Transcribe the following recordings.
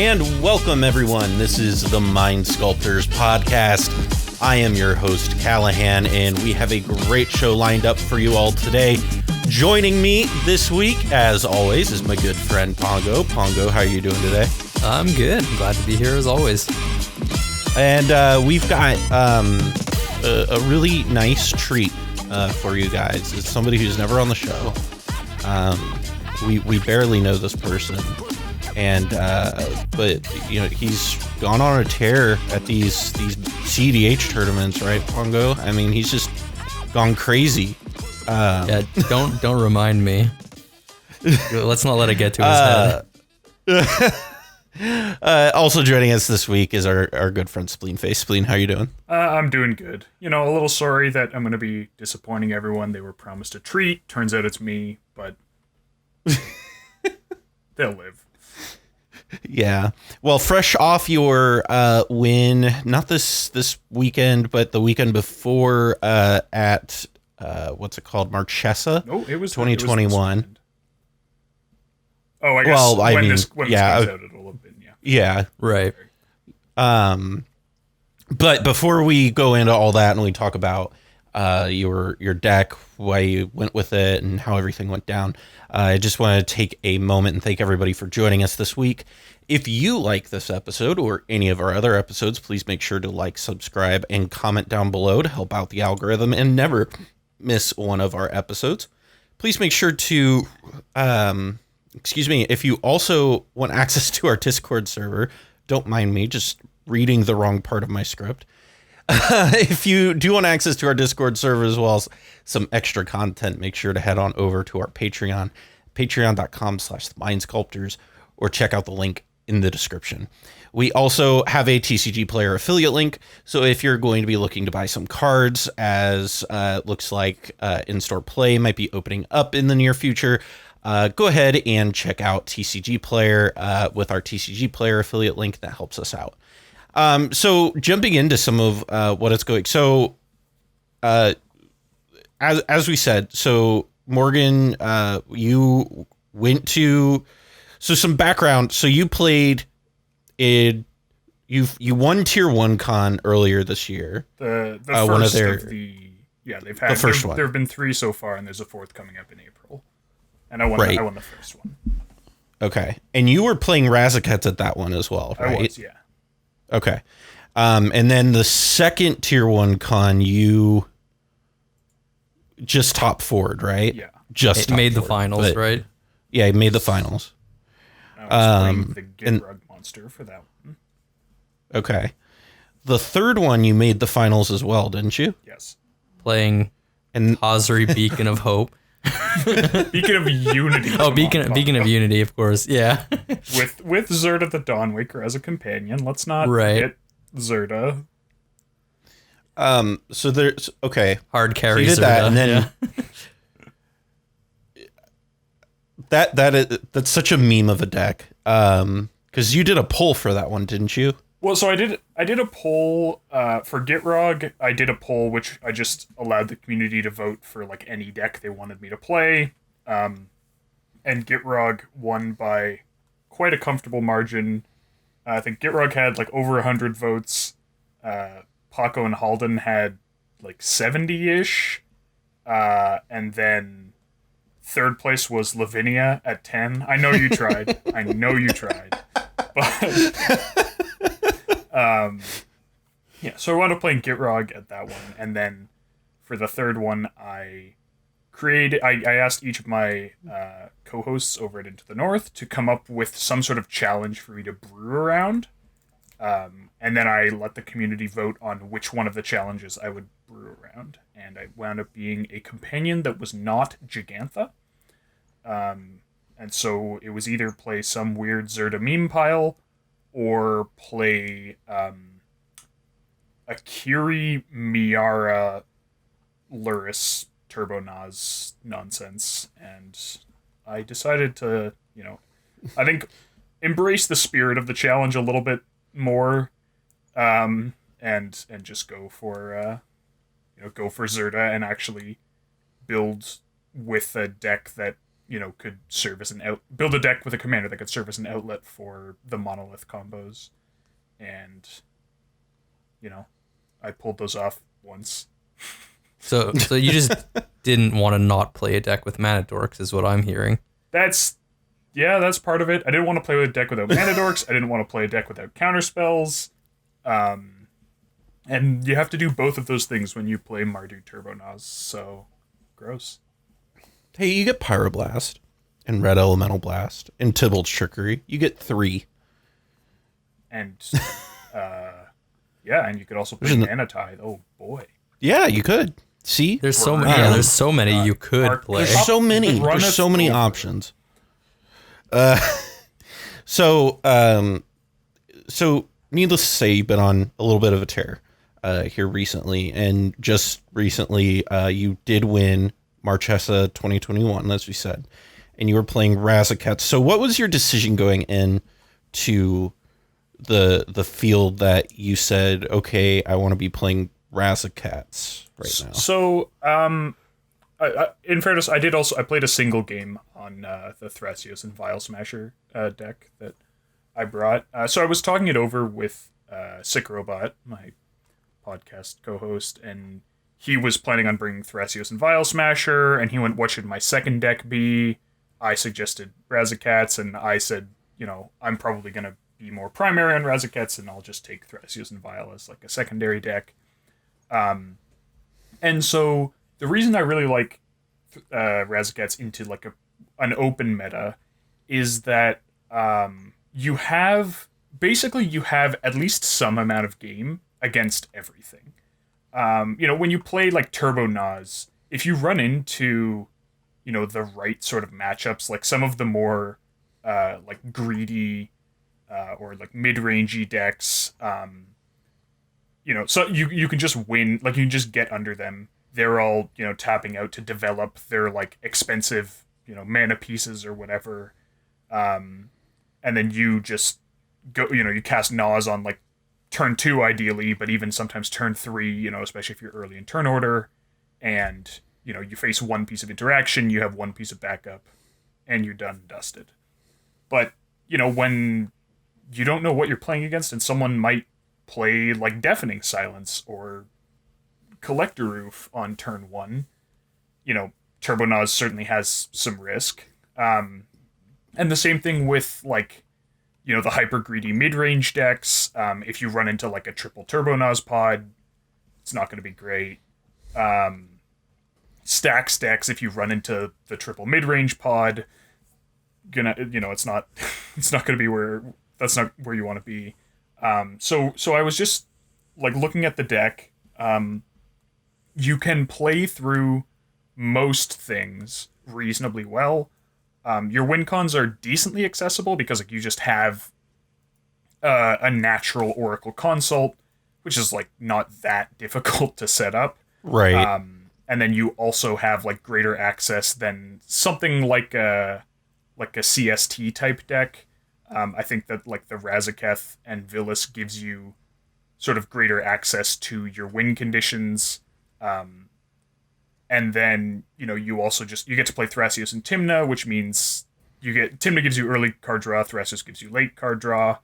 And welcome, everyone. This is the Mind Sculptors podcast. I am your host, Callahan, and we have a great show lined up for you all today. Joining me this week, as always, is my good friend, Pongo. Pongo, how are you doing today? I'm good. I'm glad to be here, as always. And we've got a really nice treat for you guys. It's somebody who's never on the show. We barely know this person. And but you know, he's gone on a tear at these cEDH tournaments, right, Pongo? I mean, he's just gone crazy. Yeah, don't remind me. Let's not let it get to his head. Also joining us this week is our good friend Spleenface. Spleen, how you doing? I'm doing good. You know, a little sorry that I'm going to be disappointing everyone. They were promised a treat. Turns out it's me, but they'll live. Yeah. Well, fresh off your win, not this weekend, but the weekend before at what's it called, Marchesa? No, it was 2021. Oh, I guess when this comes out, it'll have been, yeah. Yeah. Right. But before we go into all that and we talk about your deck, why you went with it, and how everything went down, I just want to take a moment and thank everybody for joining us this week. If you like this episode or any of our other episodes, please make sure to like, subscribe, and comment down below to help out the algorithm and never miss one of our episodes. Please make sure to, if you also want access to our Discord server, don't mind me just reading the wrong part of my script. If you do want access to our Discord server as well as some extra content, make sure to head on over to our Patreon, patreon.com/themindsculptors, or check out the link in the description. We also have a TCG Player affiliate link, so if you're going to be looking to buy some cards, as looks like in-store play might be opening up in the near future, go ahead and check out TCG Player with our TCG Player affiliate link. That helps us out. So jumping into some of what it's going. So as we said, so Morgan, you went to, so some background. So you played you won Tier 1 Con earlier this year. The first one of their, of the, yeah, they've had, the first one. There have been 3 so far, and there's a 4th coming up in April. And I won the first one. Okay. And you were playing Razakats at that one as well, right? I was, yeah. Okay. And then the second Tier 1 Con, you just top forward, right? Yeah. Just made the forward, finals, right? Yeah, it made the finals. I was playing the G.O.A.T monster for that one. Okay. The third one, you made the finals as well, didn't you? Yes. Playing and Osri Beacon of Hope. Beacon of Unity. Oh, Beacon of Unity, of course. Yeah. with Zerda the Dawnwaker as a companion. Let's not forget Zerda. So there's okay. Hard carry. So you did Zerda, that, and then yeah. that's such a meme of a deck. Because you did a poll for that one, didn't you? Well, so I did a poll for Gitrog. I did a poll which I just allowed the community to vote for like any deck they wanted me to play. And Gitrog won by quite a comfortable margin. I think Gitrog had like over 100 votes. Paco and Halden had like 70-ish. And then third place was Lavinia at 10. I know you tried. But yeah, so I wound up playing Gitrog at that one, and then for the third one, I asked each of my co-hosts over at Into the North to come up with some sort of challenge for me to brew around, and then I let the community vote on which one of the challenges I would brew around, and I wound up being a companion that was not Gigantha, and so it was either play some weird Zerda meme pile, or play Akiri Miara Luris Turbo Naz nonsense, and I decided to, I think, embrace the spirit of the challenge a little bit more, and just go for Zerda and actually build with a deck that could serve as build a deck with a commander that could serve as an outlet for the monolith combos. And, I pulled those off once. So you just didn't want to not play a deck with mana dorks, is what I'm hearing. That's part of it. I didn't want to play with a deck without mana dorks. I didn't want to play a deck without counterspells. And you have to do both of those things when you play Mardu Turbonaz, so gross. Hey, you get Pyroblast and Red Elemental Blast and Tybalt's Trickery. You get 3. And, and you could also play Mana Tithe. Oh, boy. Yeah, you could. See? There's so many. Yeah, there's so many you could play. There's so many. There's so many options. So needless to say, you've been on a little bit of a tear here recently, and just recently you did win Marchesa 2021, as we said, and you were playing Razakats. So what was your decision going in to the field that you said, okay, I want to be playing Razakats right now? So, in fairness, I played a single game on the Thrasios and Vile Smasher deck that I brought. So I was talking it over with Sick Robot, my podcast co-host, and he was planning on bringing Thrasios and Vile Smasher, and he went, what should my second deck be? I suggested Razakats, and I said, I'm probably going to be more primary on Razakats, and I'll just take Thrasios and Vile as like a secondary deck. And so the reason I really like Razakats into like an open meta is that you have at least some amount of game against everything. When you play like Turbo Naz, if you run into the right sort of matchups, like some of the more like greedy or like mid-rangey decks, so you can just win, like you can just get under them. They're all, tapping out to develop their like expensive, mana pieces or whatever. And then you just go, you cast Naz on like turn 2 ideally, but even sometimes turn 3, especially if you're early in turn order, and, you face one piece of interaction, you have one piece of backup, and you're done and dusted. But, when you don't know what you're playing against, and someone might play like Deafening Silence or Collector Roof on turn 1, Turbo Naz certainly has some risk. And the same thing with like, the hyper greedy mid-range decks. If you run into like a triple Turbo Naz pod, it's not going to be great. Stacks decks, if you run into the triple mid-range pod, it's not going to be that's not where you want to be. So I was just like looking at the deck. You can play through most things reasonably well. Your win cons are decently accessible because like you just have a natural Oracle Consult, which is like not that difficult to set up. Right. And then you also have like greater access than something like a CST type deck. I think that like the Razakats and Phyllis gives you sort of greater access to your win conditions. And then, you also you get to play Thrasios and Tymna, which means Tymna gives you early card draw, Thrasios gives you late card draw,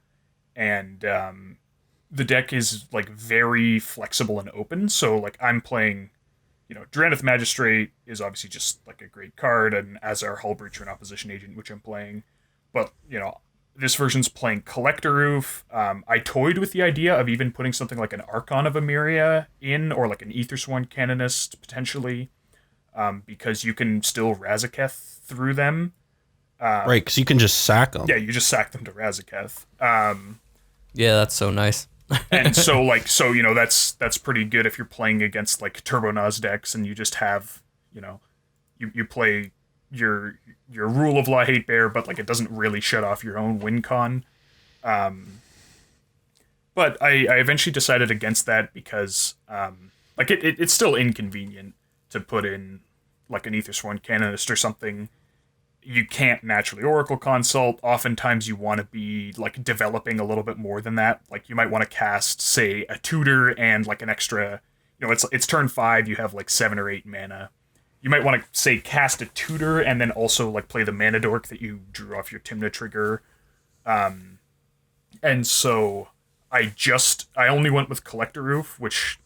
and the deck is like very flexible and open. So like I'm playing, Drannith Magistrate is obviously just like a great card, and as our Hull Breacher and Opposition Agent, which I'm playing. But, this version's playing Collector Roof. I toyed with the idea of even putting something like an Archon of Emeria in, or like an Aethersworn Canonist, potentially, because you can still Razaketh through them. Right, because you can just sack them. Yeah, you just sack them to Razaketh. Yeah, that's so nice. And so that's pretty good if you're playing against like Turbo Naz decks, and you just have, you play your Rule of Law Hate Bear, but like it doesn't really shut off your own win con. But I eventually decided against that because like it's still inconvenient to put in like an Aethersworn Canonist or something. You can't naturally Oracle Consult. Oftentimes you want to be like developing a little bit more than that. Like you might want to cast, say, a Tutor and like an extra, it's turn 5, you have like 7 or 8 mana, you might want to say cast a tutor and then also like play the mana dork that you drew off your Tymna trigger. And so I only went with Collector Roof, which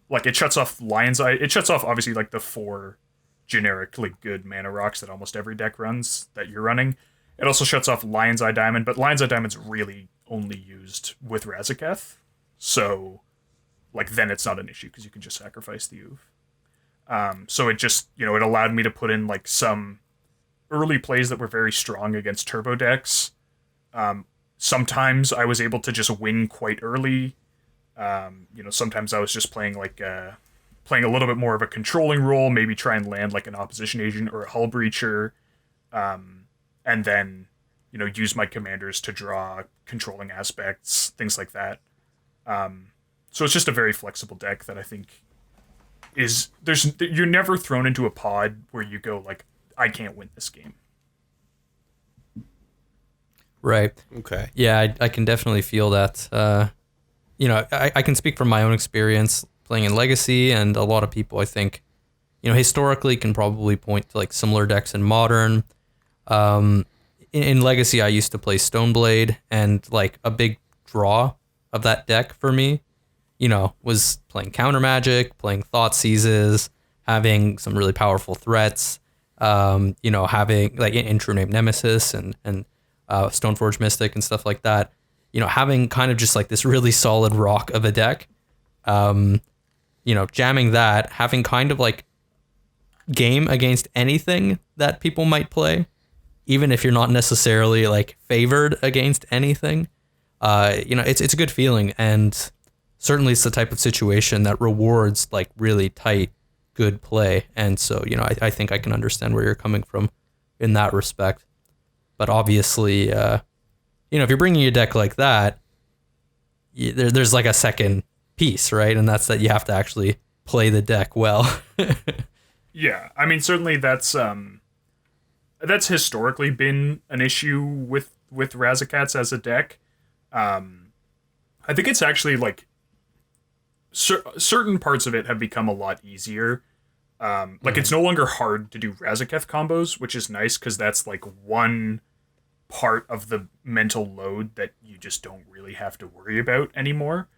like it shuts off Lion's Eye. It shuts off obviously like the 4 generically good mana rocks that almost every deck runs that you're running. It also shuts off Lion's Eye Diamond, but Lion's Eye Diamond's really only used with Razakats. So like then it's not an issue because you can just sacrifice the Ouphe. So it just, it allowed me to put in like some early plays that were very strong against turbo decks. Sometimes I was able to just win quite early. Sometimes I was just playing a little bit more of a controlling role, maybe try and land like an opposition agent or a hull breacher, and then, use my commanders to draw controlling aspects, things like that. So it's just a very flexible deck that I think you're never thrown into a pod where you go like, I can't win this game. Right. Okay. Yeah, I can definitely feel that. I can speak from my own experience playing in Legacy, and a lot of people, I think, historically can probably point to like similar decks in Modern. In Legacy, I used to play Stoneblade, and like a big draw of that deck for me, was playing Counter Magic, playing Thoughtseizes, having some really powerful threats, having like in True Name Nemesis and Stoneforge Mystic and stuff like that. Having kind of just like this really solid rock of a deck, jamming that, having kind of like game against anything that people might play, even if you're not necessarily like favored against anything, it's a good feeling. And certainly it's the type of situation that rewards like really tight, good play. And so, I think I can understand where you're coming from in that respect. But obviously, if you're bringing a deck like that, there's like a second piece, right? And that's that you have to actually play the deck well. Yeah, I mean, certainly that's historically been an issue with Razakats as a deck. I think it's actually like certain parts of it have become a lot easier. It's no longer hard to do Razaketh combos, which is nice because that's like one part of the mental load that you just don't really have to worry about anymore.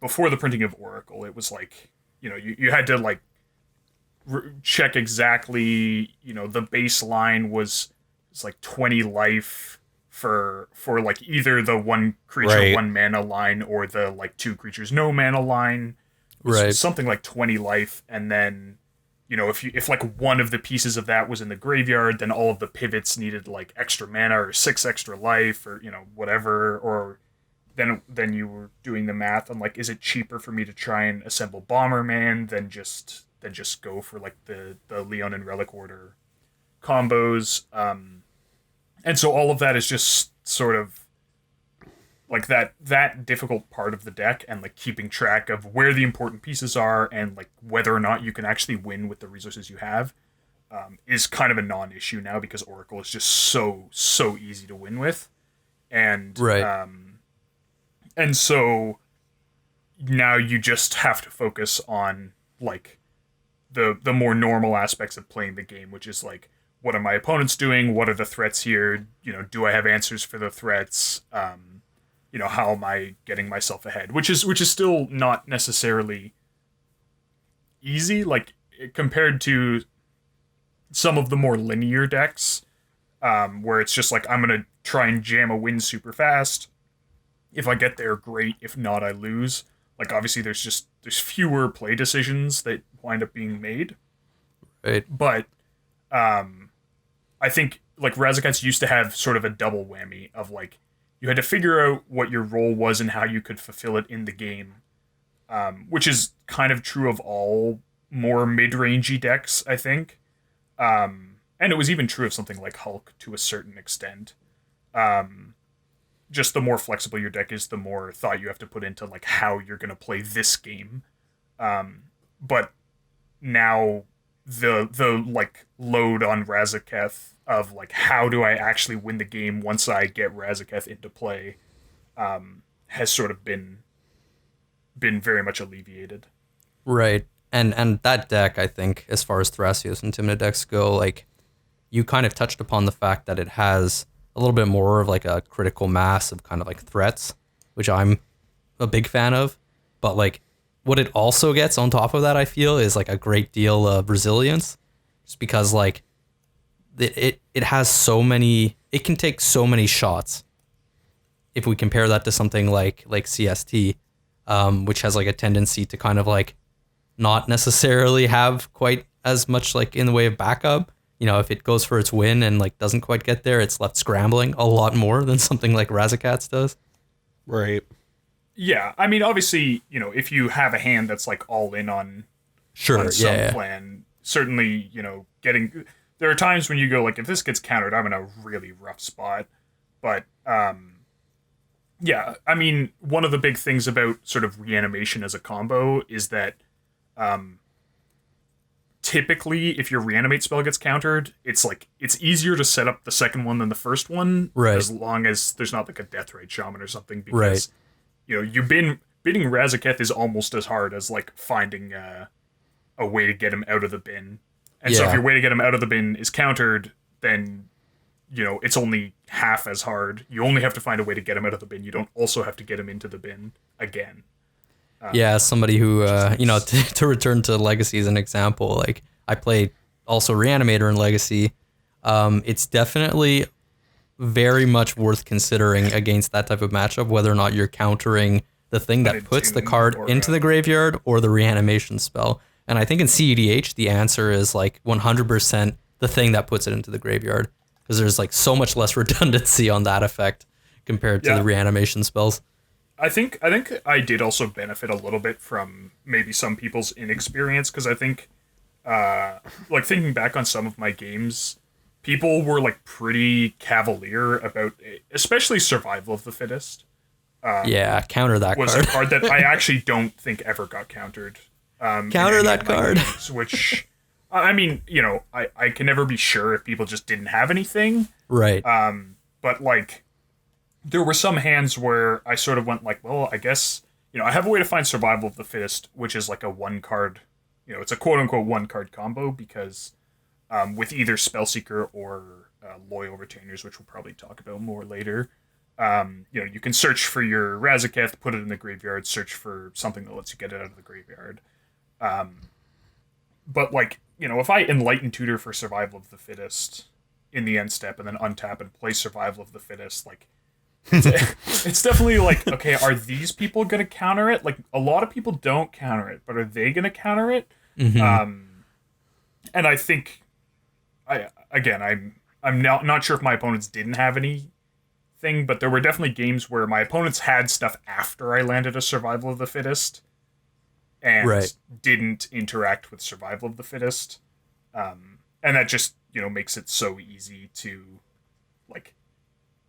Before the printing of Oracle, it was like, you had to like check exactly, the baseline was like 20 life for like either the 1 creature, right, 1 mana line or the like 2 creatures, no mana line. Right. Something like 20 life. And then, if like one of the pieces of that was in the graveyard, then all of the pivots needed like extra mana or 6 extra life or, whatever. Or then you were doing the math on like, is it cheaper for me to try and assemble Bomberman than just go for like the Leon and Relic Order combos. And so all of that is just sort of like that difficult part of the deck, and like keeping track of where the important pieces are and like whether or not you can actually win with the resources you have is kind of a non-issue now because Oracle is just so easy to win with. And right. And so now you just have to focus on like the more normal aspects of playing the game, which is like, what are my opponents doing? What are the threats here? Do I have answers for the threats? How am I getting myself ahead? Which is still not necessarily easy, like compared to some of the more linear decks, where it's just like, I'm gonna try and jam a win super fast. If I get there, great. If not, I lose. Like obviously, there's fewer play decisions that wind up being made. Right. But I think like Razakats used to have sort of a double whammy of like, you had to figure out what your role was and how you could fulfill it in the game, which is kind of true of all more mid-rangey decks, I think. And it was even true of something like Hulk to a certain extent. Just the more flexible your deck is, the more thought you have to put into like how you're going to play this game. But now the like load on Razaketh of like, how do I actually win the game once I get Razaketh into play, has sort of been very much alleviated. Right. And that deck, I think, as far as Thrasios and Tymna decks go, like, you kind of touched upon the fact that it has a little bit more of like a critical mass of kind of like threats, which I'm a big fan of. But like what it also gets on top of that, I feel, is like a great deal of resilience, just because like it has so many, it can take so many shots. If we compare that to something like CST, which has like a tendency to kind of like not necessarily have quite as much like in the way of backup. You know, if it goes for its win and like doesn't quite get there, it's left scrambling a lot more than something like Razakats does. Right. Yeah, I mean, obviously, you know, if you have a hand that's like all in on Sure, some plan, certainly, you know, there are times when you go like, if this gets countered, I'm in a really rough spot. But yeah, I mean, one of the big things about sort of reanimation as a combo is that typically, if your reanimate spell gets countered, it's easier to set up the second one than the first one, right? As long as there's not like a death rate shaman or something, because you know bidding Razakats is almost as hard as like finding a way to get him out of the bin. And so if your way to get him out of the bin is countered, then you know it's only half as hard. You only have to find a way to get him out of the bin. You don't also have to get him into the bin again. Yeah, somebody who, you know, to return to Legacy as an example, like I played also Reanimator in Legacy. It's definitely very much worth considering against that type of matchup, whether or not you're countering the thing that puts the card into the graveyard or the reanimation spell. And I think in cEDH, the answer is like 100% the thing that puts it into the graveyard, because there's like so much less redundancy on that effect compared to the reanimation spells. I think I did also benefit a little bit from maybe some people's inexperience, because I think, like thinking back on some of my games, people were like pretty cavalier about, especially Survival of the Fittest. Counter that was card. A card that I actually don't think ever got countered. Counter that card. Games, which, I mean, you know, I can never be sure if people just didn't have anything. Right. But like, there were some hands where I sort of went like, well, I guess, you know, I have a way to find Survival of the Fittest, which is like a one card, you know, it's a quote unquote one card combo, because with either Spellseeker or Loyal Retainers, which we'll probably talk about more later, you know, you can search for your Razakats, put it in the graveyard, search for something that lets you get it out of the graveyard. But like, you know, if I Enlighten Tutor for Survival of the Fittest in the end step and then untap and play Survival of the Fittest, like, it's definitely like, okay, are these people going to counter it? Like, a lot of people don't counter it, but are they going to counter it? Mm-hmm. And I think, I'm not sure if my opponents didn't have anything, but there were definitely games where my opponents had stuff after I landed a Survival of the Fittest and didn't interact with Survival of the Fittest. And that just, you know, makes it so easy to, like,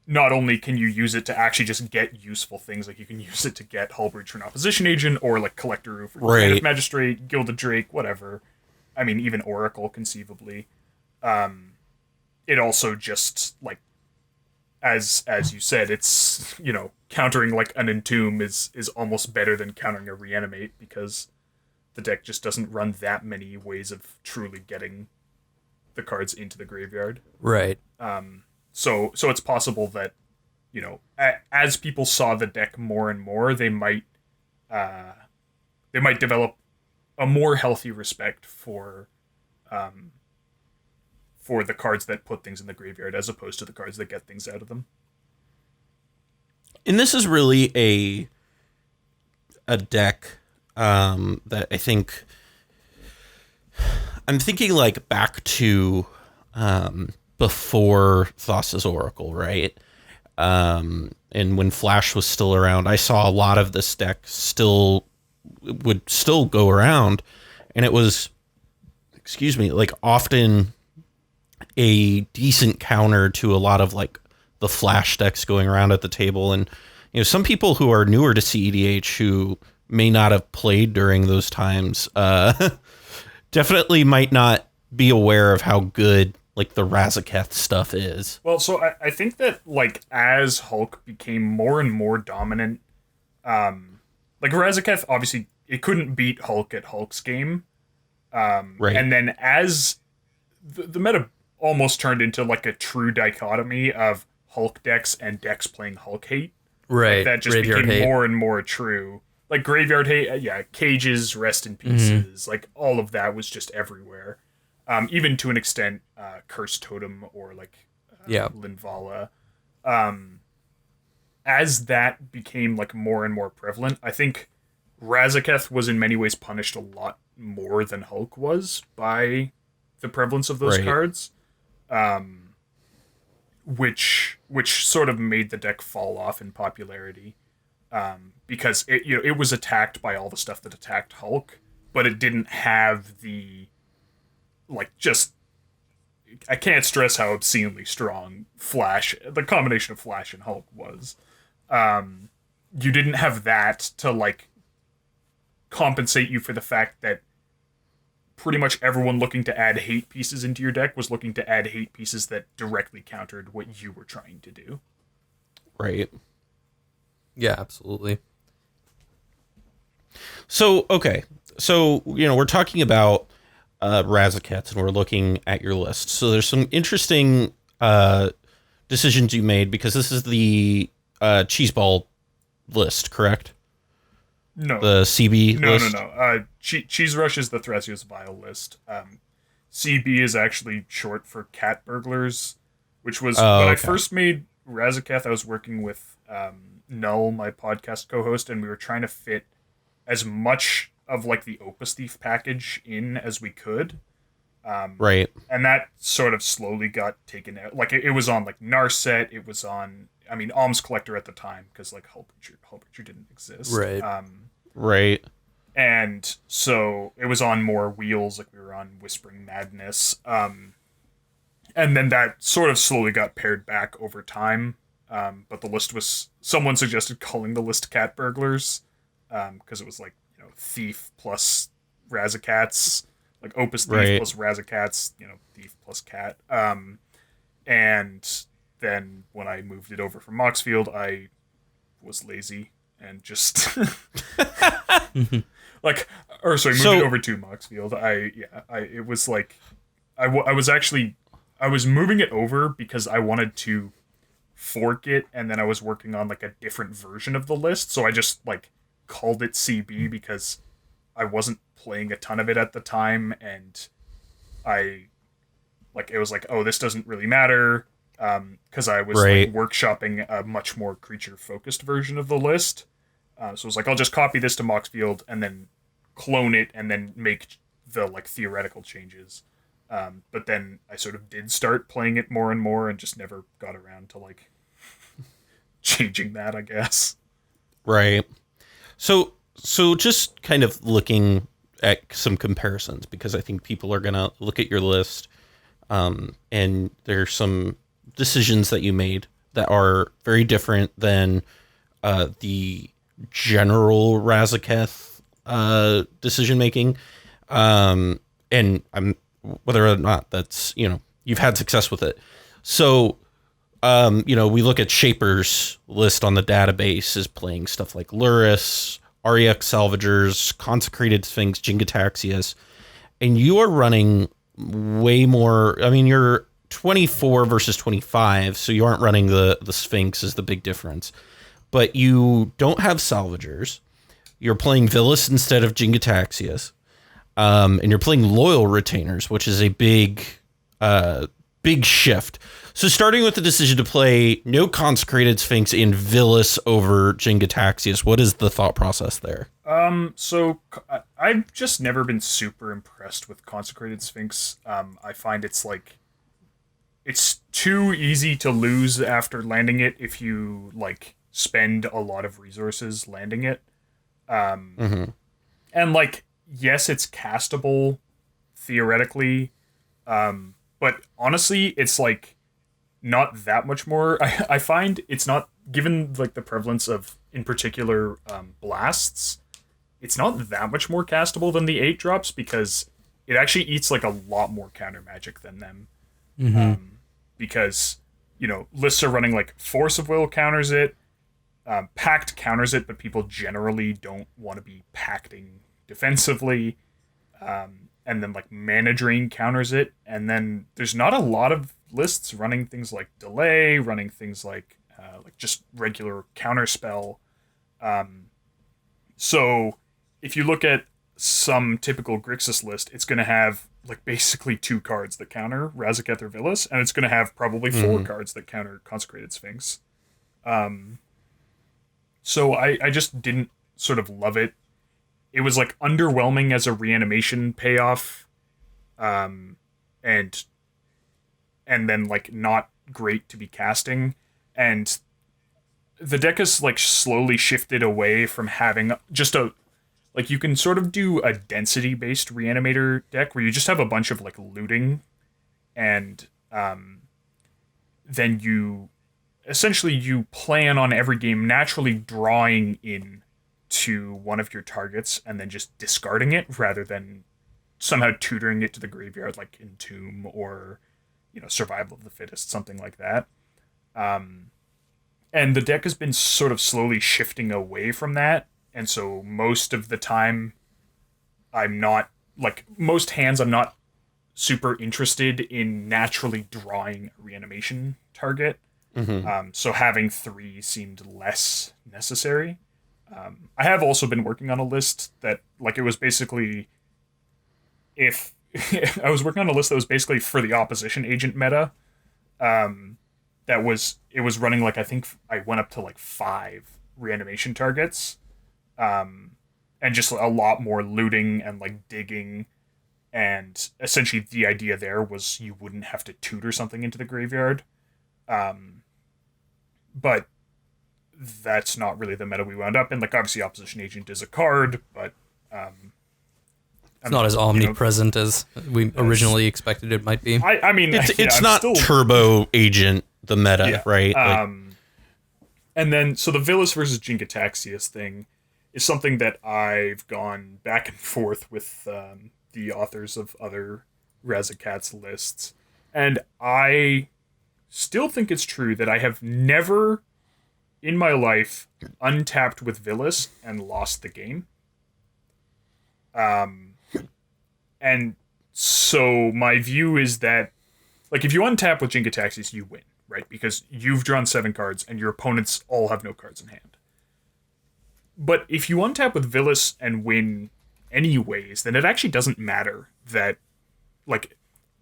not only can you use it to actually just get useful things, like you can use it to get Hull Breach for an opposition agent, or like Collector for Creative Magistrate, Gilded Drake, whatever. I mean, even Oracle, conceivably. It also just, like, as you said, it's, you know, countering like an Entomb is almost better than countering a Reanimate, because the deck just doesn't run that many ways of truly getting the cards into the graveyard. Right. So it's possible that, you know, as people saw the deck more and more, they might develop a more healthy respect for the cards that put things in the graveyard, as opposed to the cards that get things out of them. And this is really a deck that I think, I'm thinking like back to before Thassa's Oracle, right? And when Flash was still around, I saw a lot of this deck would still go around, and it was, like often a decent counter to a lot of like the Flash decks going around at the table. And, you know, some people who are newer to cEDH who may not have played during those times definitely might not be aware of how good like the Razakats stuff is. Well, so I think that like as Hulk became more and more dominant, like Razakats, obviously it couldn't beat Hulk at Hulk's game, Right. And then as the meta almost turned into like a true dichotomy of Hulk decks and decks playing Hulk hate. Right. Like that just Graveyard became hate. more and more true. Like Graveyard hate, yeah, Cages, Rest in Pieces, like all of that was just everywhere. Even to an extent, Curse Totem or like Linvala. As that became like more and more prevalent, I think Razakats was in many ways punished a lot more than Hulk was by the prevalence of those cards, which sort of made the deck fall off in popularity, because it was attacked by all the stuff that attacked Hulk, but it didn't have the I can't stress how obscenely strong Flash, the combination of Flash and Hulk was. You didn't have that to like compensate you for the fact that pretty much everyone looking to add hate pieces into your deck was looking to add hate pieces that directly countered what you were trying to do. Right. Yeah, absolutely. So, okay. So, we're talking about Razakats and we're looking at your list. So there's some interesting decisions you made because this is the Cheeseball list, correct? No. The CB list? No. Cheese Rush is the Thrasios Vile list. CB is actually short for Cat Burglars, which was when I first made Razakats, I was working with Null, my podcast co-host, and we were trying to fit as much of like the Opus Thief package in as we could. Right. And that sort of slowly got taken out. Like it was on like Narset, it was on Alms Collector at the time, because like Hull Preacher didn't exist. Right. Right. And so it was on more wheels, like we were on Whispering Madness. And then that sort of slowly got pared back over time. But the list was, someone suggested calling the list Cat Burglars, because it was like, Thief plus Razakats, like Opus Thief plus Razakats, Thief plus Cat. And then when I moved it over from Moxfield, I was lazy and just moved it over to Moxfield. It was like, I was moving it over because I wanted to fork it, and then I was working on like a different version of the list, so I just like called it CB because I wasn't playing a ton of it at the time, and it was like, oh, this doesn't really matter, because I was like workshopping a much more creature focused version of the list. So I was like, I'll just copy this to Moxfield and then clone it and then make the like theoretical changes. But then I sort of did start playing it more and more and just never got around to like changing that, I guess. Right. So just kind of looking at some comparisons, because I think people are going to look at your list, and there's some decisions that you made that are very different than the general Razakats decision making, and I'm whether or not that's you've had success with it. So we look at Shaper's list on the database is playing stuff like Luris, REX Salvagers, Consecrated Sphinx, Jingataxias, and you are running way more. I mean, you're 24 versus 25, so you aren't running the Sphinx is the big difference. But you don't have Salvagers. You're playing Phyllis instead of Jingataxias. And you're playing Loyal Retainers, which is a big shift. So starting with the decision to play no Consecrated Sphinx in Phyllis over Jingataxias, what is the thought process there? So I've just never been super impressed with Consecrated Sphinx. I find it's too easy to lose after landing it if you like spend a lot of resources landing it. And like, yes, it's castable theoretically, but honestly, it's like not that much more. I find it's not, given like the prevalence of, in particular, blasts, it's not that much more castable than the 8-drops, because it actually eats like a lot more counter magic than them. Because lists are running like Force of Will counters it, Pact counters it, but people generally don't want to be pacting defensively. and then like Mana Drain counters it, and then there's not a lot of lists running things like Delay, running things like just regular counterspell. So if you look at some typical Grixis list, it's going to have like basically 2 cards that counter Razakats or Phyllis, and it's going to have probably 4 cards that counter Consecrated Sphinx. So I just didn't sort of love it. It was like underwhelming as a reanimation payoff, and then like not great to be casting. And the deck has like slowly shifted away from having just a, like, you can sort of do a density based reanimator deck where you just have a bunch of like looting, and then you plan on every game naturally drawing in to one of your targets and then just discarding it rather than somehow tutoring it to the graveyard like Entomb or Survival of the Fittest, something like that. And the deck has been sort of slowly shifting away from that, and so most of the time I'm not super interested in naturally drawing a reanimation target. So having 3 seemed less necessary. I have also been working on a list that, like, it was basically, if I was working on a list that was basically for the opposition agent meta, it was running like, I think I went up to like 5 reanimation targets, and just a lot more looting and like digging, and essentially the idea there was you wouldn't have to tutor something into the graveyard, but that's not really the meta we wound up in. Like, obviously opposition agent is a card, but it's not as omnipresent as we originally expected it might be. I mean, it's not still turbo agent the meta, right? And then so the Phyllis versus Jin-Gitaxias thing is something that I've gone back and forth with the authors of other Razakats lists, and I still think it's true that I have never in my life untapped with Phyllis and lost the game. And so my view is that, like, if you untap with Jin-Gitaxias, you win, right? Because you've drawn 7 cards and your opponents all have no cards in hand. But if you untap with Phyllis and win anyways, then it actually doesn't matter that, like,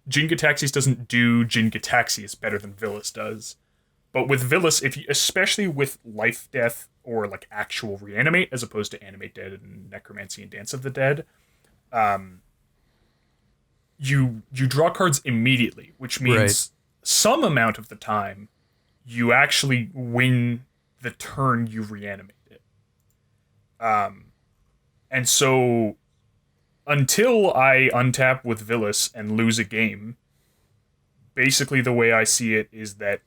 Jin-Gitaxias doesn't do Jin-Gitaxias better than Phyllis does. But with Phyllis, especially with Life Death or like actual reanimate as opposed to Animate Dead and Necromancy and Dance of the Dead, you draw cards immediately, which means some amount of the time you actually win the turn you reanimate it. And so until I untap with Phyllis and lose a game, basically the way I see it is that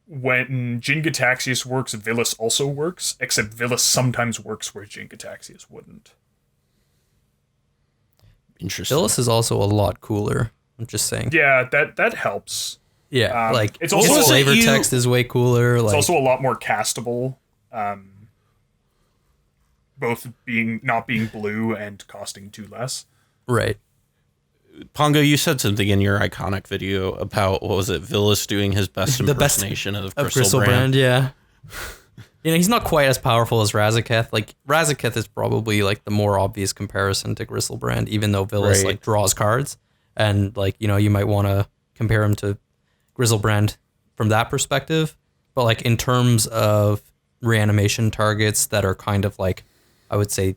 when Jin-Gitaxias works, Phyllis also works, except Phyllis sometimes works where Jin-Gitaxias wouldn't. Interesting. Phyllis is also a lot cooler. I'm just saying. Yeah, that helps. Yeah, like it's also its flavor text is way cooler. It's like, also a lot more castable. Both not being blue and costing 2 less. Right. Pongo, you said something in your iconic video about, what was it, Phyllis doing his best impersonation of Griselbrand. Yeah. He's not quite as powerful as Razakats. Like, Razakats is probably like the more obvious comparison to Griselbrand, even though Phyllis like draws cards, and like, you might want to compare him to Griselbrand from that perspective. But like, in terms of reanimation targets that are kind of like, I would say,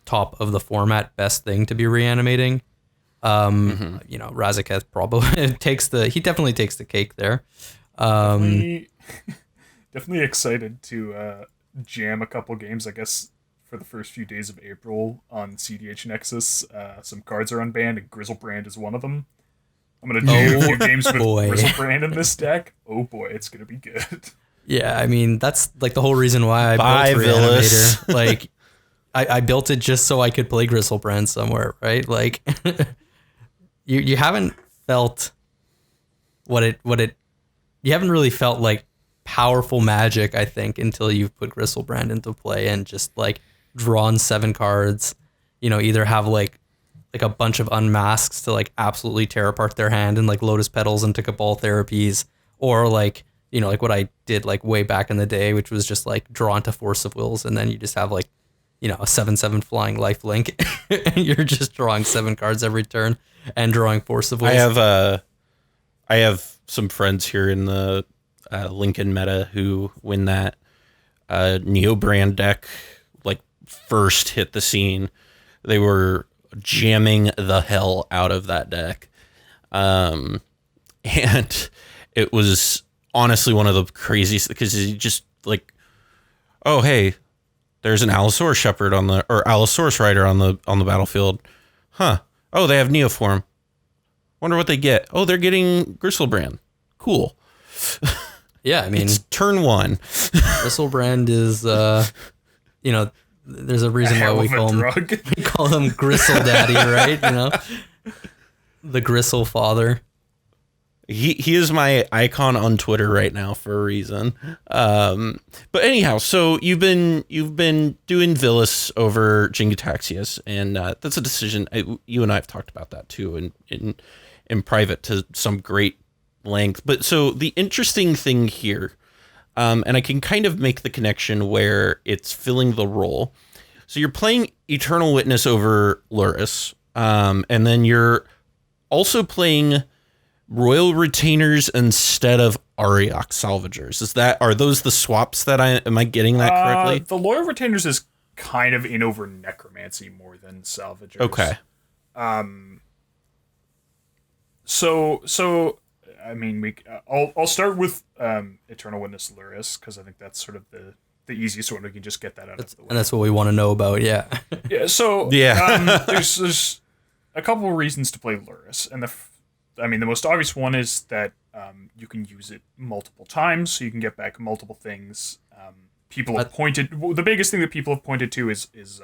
top of the format, best thing to be reanimating, Razakats probably definitely takes the cake there. Definitely excited to jam a couple games, I guess, for the first few days of April on cEDH Nexus. Some cards are unbanned, and Griselbrand is one of them. I'm going to do a few games with Griselbrand in this deck. Oh boy, it's going to be good. Yeah, I mean, that's like the whole reason why I built Reanimator. Like, I built it just so I could play Griselbrand somewhere, right? Like, you haven't felt you haven't really felt like powerful Magic, I think, until you've put Griselbrand into play and just like drawn 7 cards, either have like like a bunch of unmasks to like absolutely tear apart their hand and like lotus petals into cabal therapies, or like, you know, like what I did like way back in the day, which was just like draw into Force of Wills, and then you just have like, you know, a 7/7 flying life link and you're just drawing 7 cards every turn and drawing Force of Wills. I have some friends here in the Lincoln meta who, when that Neo brand deck like first hit the scene, they were jamming the hell out of that deck. And it was honestly one of the craziest, because you just like, oh, hey, there's an Allosaurus Shepherd or Allosaurus Rider on the battlefield. Huh. Oh, they have Neoform. Wonder what they get. Oh, they're getting Gristlebrand. Cool. Yeah, I mean, it's turn 1. Gristlebrand is, you know, there's a reason why we call him Gristle Daddy, right? You know, the Gristle Father. He is my icon on Twitter right now for a reason. But anyhow, so you've been doing Phyllis over Jingataxias, and that's a decision. You and I have talked about that too, in private to some great length. But so the interesting thing here, and I can kind of make the connection where it's filling the role. So you're playing Eternal Witness over Luris, and then you're also playing Royal Retainers instead of Ariok Salvagers. Are those the swaps that am I getting that correctly? The Loyal Retainers is kind of in over Necromancy more than Salvagers. Okay. So I mean, I'll start with Eternal Witness Luris, because I think that's sort of the easiest one. We can just get that out of the way. And that's what we want to know about, yeah. Yeah, so yeah. There's a couple of reasons to play Luris, and the most obvious one is that you can use it multiple times, so you can get back multiple things. People have the biggest thing that people have pointed to is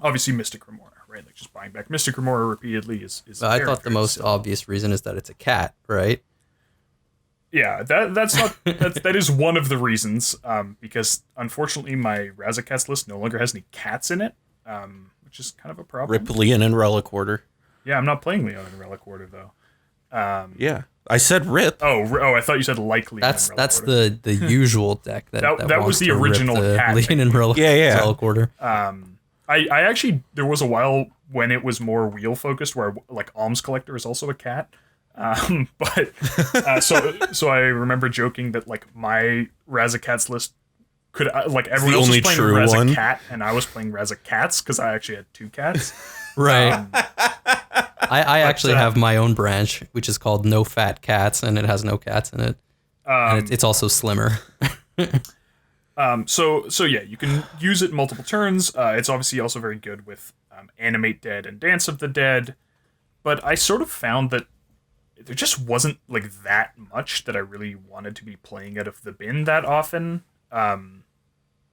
obviously Mystic Remora, right? Like just buying back Mystic Remora repeatedly is I thought the most obvious reason is that it's a cat, right? Yeah, that is one of the reasons, because unfortunately my Razakats list no longer has any cats in it, which is kind of a problem. Rip Leon and Relic Order. Yeah, I'm not playing Leon and Relic Order though. Yeah, I said rip. Oh, I thought you said like Leon. That's the usual deck that was the original cat. Leon and Relic Order. I actually, there was a while when it was more wheel focused, where like Alms Collector is also a cat. So I remember joking that like my Razakats list could like everyone else was playing Razakat and I was playing Razakats because I actually had 2 cats. Right. I actually have my own branch, which is called No Fat Cats, and it has no cats in it. And it's also slimmer. So yeah, you can use it multiple turns. It's obviously also very good with Animate Dead and Dance of the Dead. But I sort of found that there just wasn't like that much that I really wanted to be playing out of the bin that often.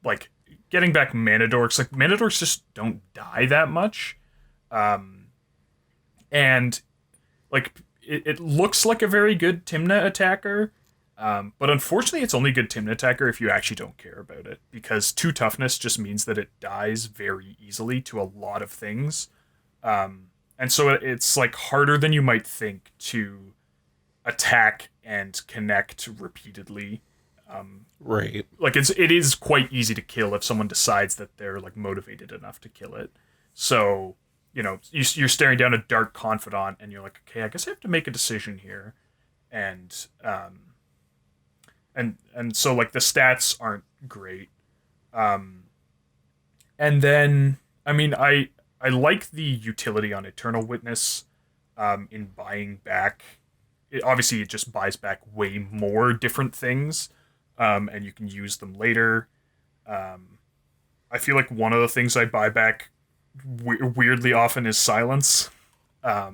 Like getting back Mana Dorks, like Mana Dorks just don't die that much. And like it looks like a very good Tymna attacker. But unfortunately, it's only good Tymna attacker if you actually don't care about it, because 2 toughness just means that it dies very easily to a lot of things. And so it's like harder than you might think to attack and connect repeatedly. Right. Like it is quite easy to kill if someone decides that they're like motivated enough to kill it. So, you know, you're staring down a Dark Confidant and you're like, okay, I guess I have to make a decision here. And so like the stats aren't great. And then, I mean, I like the utility on Eternal Witness in buying back. Obviously, it just buys back way more different things, and you can use them later. I feel like one of the things I buy back weirdly often is Silence. Like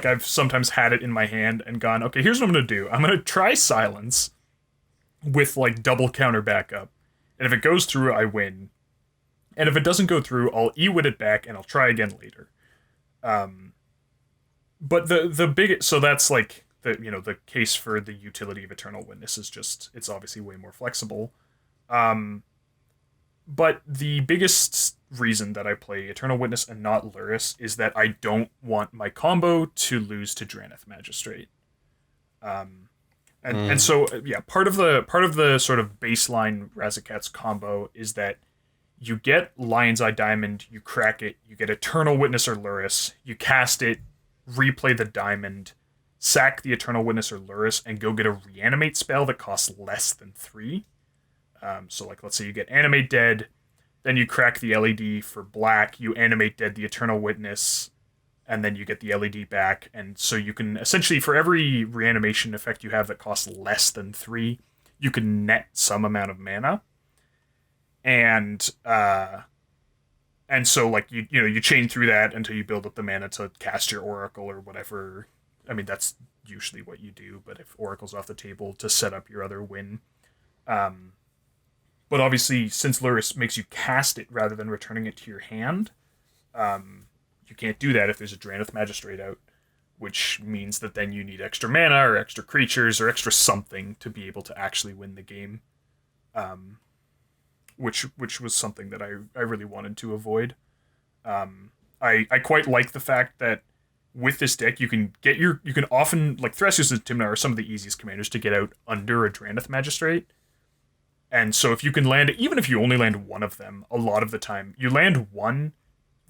I've sometimes had it in my hand and gone, okay, here's what I'm going to do. I'm going to try Silence with like double counter backup. And if it goes through, I win. And if it doesn't go through, I'll E-wit it back and I'll try again later. But the big, so that's like the case for the utility of Eternal Witness is just, it's obviously way more flexible. But the biggest reason that I play Eternal Witness and not Luris is that I don't want my combo to lose to Drannith Magistrate. And so yeah, part of the sort of baseline Razakats combo is that you get Lion's Eye Diamond, you crack it, you get Eternal Witness or Luris, you cast it, replay the diamond, sack the Eternal Witness or Luris, and go get a reanimate spell that costs less than 3. So like let's say you get Animate Dead, then you crack the LED for black, you Animate Dead the Eternal Witness, and then you get the LED back, and so you can essentially, for every reanimation effect you have that costs less than 3, you can net some amount of mana. And so like you chain through that until you build up the mana to cast your Oracle or whatever. I mean, that's usually what you do, but if Oracle's off the table, to set up your other win. But obviously, since Luris makes you cast it rather than returning it to your hand, you can't do that if there's a Drannith Magistrate out, which means that then you need extra mana or extra creatures or extra something to be able to actually win the game. Which was something that I really wanted to avoid. I quite like the fact that with this deck you can often, like Thrasios and Tymna are some of the easiest commanders to get out under a Drannith Magistrate. And so if you can land, even if you only land one of them, a lot of the time, you land one,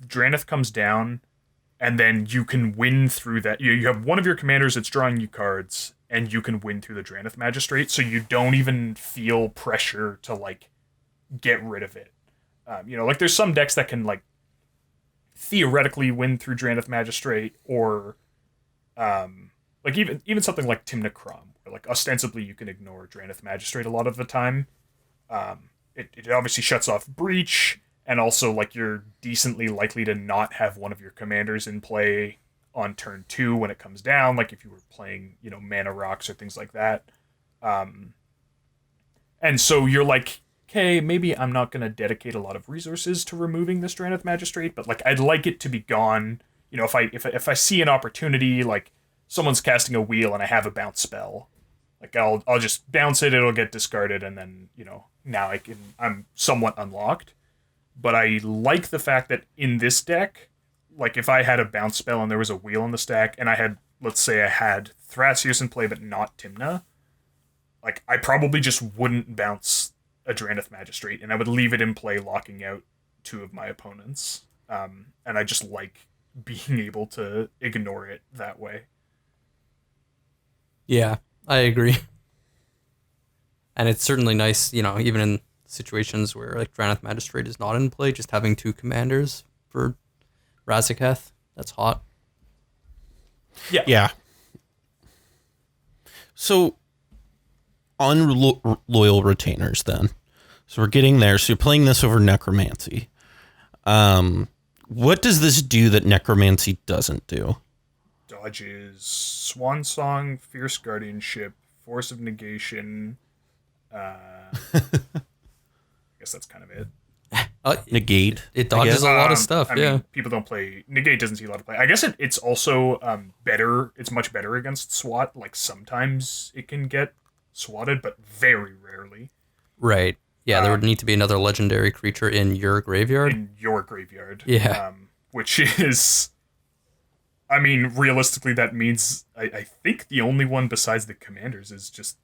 Drannith comes down, and then you can win through that. You have one of your commanders that's drawing you cards, and you can win through the Drannith Magistrate, so you don't even feel pressure to, like, get rid of it. Like, there's some decks that can, like, theoretically win through Drannith Magistrate, or, like, even something like Tymna Razakats, where, like, ostensibly you can ignore Drannith Magistrate a lot of the time. It obviously shuts off Breach, and also, like, you're decently likely to not have one of your commanders in play on turn 2 when it comes down, like if you were playing, Mana Rocks or things like that. And so you're like, okay, maybe I'm not going to dedicate a lot of resources to removing this Drannith Magistrate, but, like, I'd like it to be gone. If I see an opportunity, like, someone's casting a wheel and I have a bounce spell, like, I'll just bounce it, it'll get discarded, and then, now I'm somewhat unlocked. But I like the fact that in this deck, like, if I had a bounce spell and there was a wheel in the stack, and I had, let's say I had Thrasios in play but not Tymna, like, I probably just wouldn't bounce a Drannith Magistrate, and I would leave it in play, locking out 2 of my opponents. And I just like being able to ignore it that way. Yeah, I agree. And it's certainly nice, even in situations where, like, Drannith Magistrate is not in play, just having 2 commanders for Razakats, that's hot. Yeah. So, on loyal retainers, then. So we're getting there. So you're playing this over Necromancy. What does this do that Necromancy doesn't do? Dodges Swan Song, Fierce Guardianship, Force of Negation. I guess that's kind of it. Negate. It dodges a lot of stuff. I mean, people don't play Negate. Doesn't see a lot of play. I guess it's also better. It's much better against SWAT. Like, sometimes it can get swatted, but very rarely. Right. Yeah, there would need to be another legendary creature in your graveyard. Yeah. Which is, I mean, realistically, that means I think the only one besides the commanders is just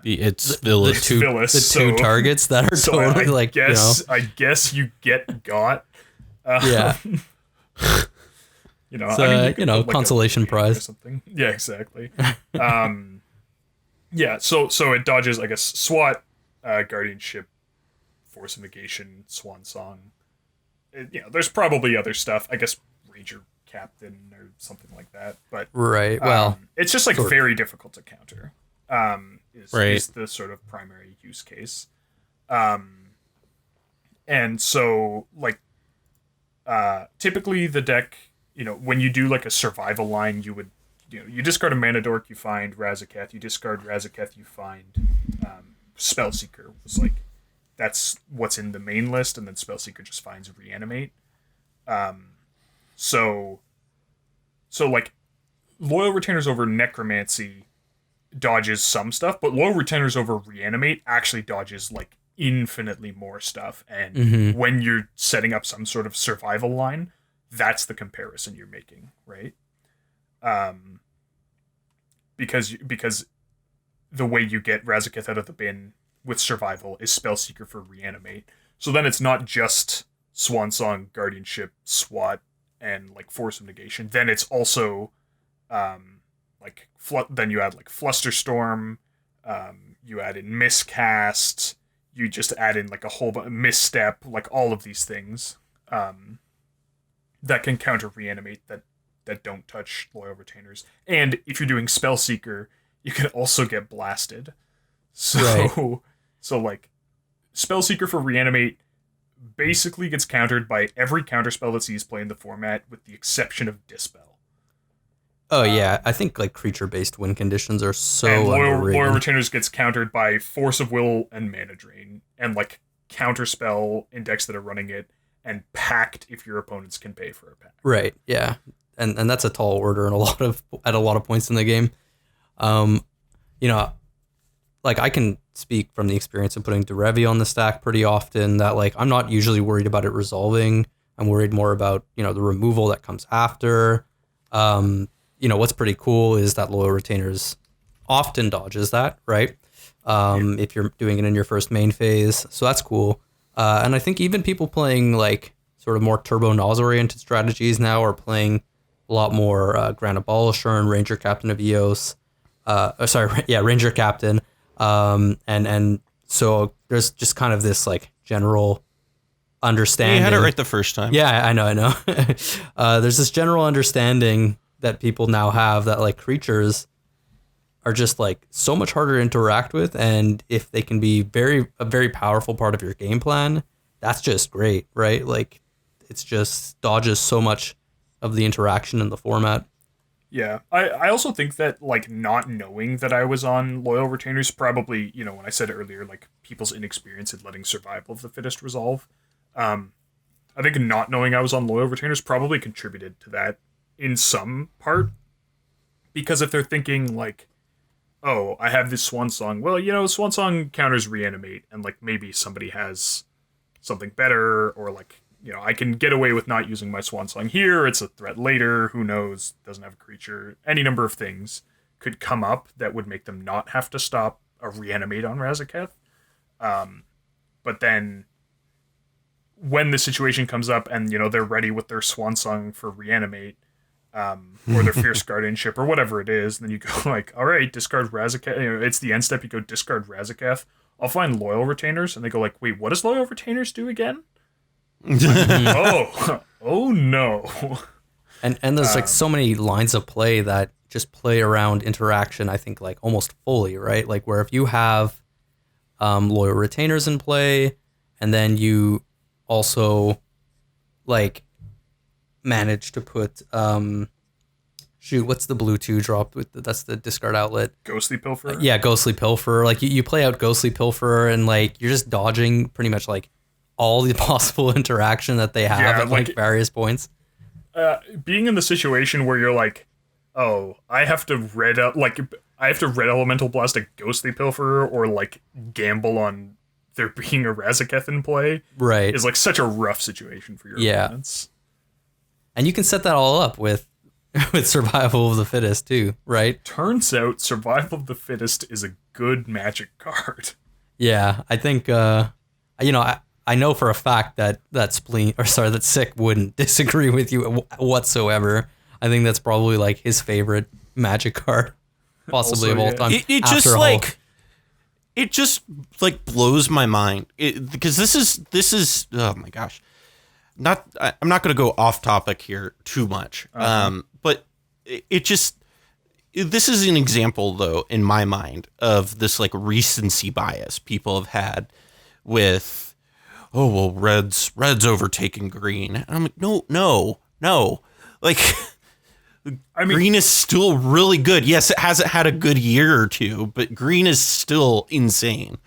it's Phyllis. The two targets that are totally I guess you get G.O.A.T. Yeah. Like consolation prize or something. Yeah, exactly. Yeah, so it dodges, I guess, SWAT, Guardianship, Force of Negation, Swan Song. There's probably other stuff. I guess Ranger Captain or something like that. But right. Well, it's just like very difficult to counter. Is the sort of primary use case. And so, like, typically the deck, when you do like a survival line, you would, you discard a Mana Dork, you find Razakats, you discard Razakats, you find Spellseeker. Was like, that's what's in the main list, and then Spellseeker just finds Reanimate. So like, Loyal Retainers over Necromancy dodges some stuff, but Loyal Retainers over Reanimate actually dodges, like, infinitely more stuff. And when you're setting up some sort of survival line, that's the comparison you're making, right? Because the way you get Razakats out of the bin with survival is Spellseeker for Reanimate. So then it's not just Swansong, Guardianship, SWAT, and like Force of Negation. Then it's also then you add like Flusterstorm, you add in Miscast, you just add in like a whole Misstep, like all of these things that can counter Reanimate that don't touch Loyal Retainers. And if you're doing Spellseeker, you can also get blasted. So Right. so like Spellseeker for Reanimate basically gets countered by every counterspell that sees play in the format with the exception of Dispel. Oh yeah, I think like creature-based win conditions are so And underrated. Loyal Retainers gets countered by Force of Will and Mana Drain, and like counterspell index that are running it, and Pact if your opponents can pay for a pact. Right. Yeah. And that's a tall order at a lot of points in the game. You know, like I can speak from the experience of putting Derevi on the stack pretty often that like I'm not usually worried about it resolving. I'm worried more about, you know, the removal that comes after. You know, what's pretty cool is that Loyal Retainers often dodges that, right? If you're doing it in your first main phase. So that's cool. And I think even people playing like sort of more Turbo Naz oriented strategies now are playing a lot more Grand Abolisher and Ranger Captain of Eos. Ranger Captain. And so there's just kind of this like general understanding. You had it right the first time. Yeah, I know. There's this general understanding that people now have that like creatures are just like so much harder to interact with, and if they can be a very powerful part of your game plan, that's just great, right? Like it's just dodges so much of the interaction in the format. Yeah, I also think that like not knowing that I was on Loyal Retainers probably, you know, when I said earlier, like people's inexperience at letting Survival of the Fittest resolve, I think not knowing I was on Loyal Retainers probably contributed to that in some part, because if they're thinking like, oh, I have this Swansong, well, you know, Swansong counters Reanimate, and like maybe somebody has something better, or like, you know, I can get away with not using my Swansong here, it's a threat later, who knows, doesn't have a creature, any number of things could come up that would make them not have to stop a Reanimate on Razakats. But then when the situation comes up and, you know, they're ready with their Swansong for Reanimate, or their Fierce Guardianship, or whatever it is, and then you go like, all right, discard Razakats, you know, it's the end step, you go discard Razakats, I'll find Loyal Retainers, and they go like, wait, what does Loyal Retainers do again? oh no. And there's like so many lines of play that just play around interaction, I think like almost fully, right? Like where if you have Loyal Retainers in play, and then you also like manage to put what's the blue 2 drop with that's the discard outlet? Ghostly Pilferer? Yeah, Ghostly Pilferer. Like you play out Ghostly Pilferer and like you're just dodging pretty much like all the possible interaction that they have at like various points. Being in the situation where you're like, oh, I have to red elemental blast a Ghostly Pilferer, or like gamble on there being a Razakats in play, right, is like such a rough situation for your opponents. And you can set that all up with Survival of the Fittest too, right? Turns out Survival of the Fittest is a good Magic card. Yeah, I think you know, I know for a fact that Sick wouldn't disagree with you whatsoever. I think that's probably like his favorite Magic card, possibly Also, of all yeah. time. It just like blows my mind because this is oh my gosh, I'm not going to go off topic here too much, but this is an example though in my mind of this like recency bias people have had with, oh well, red's overtaking green, and I'm like no, like I mean, green is still really good. Yes, it hasn't had a good year or two, but green is still insane.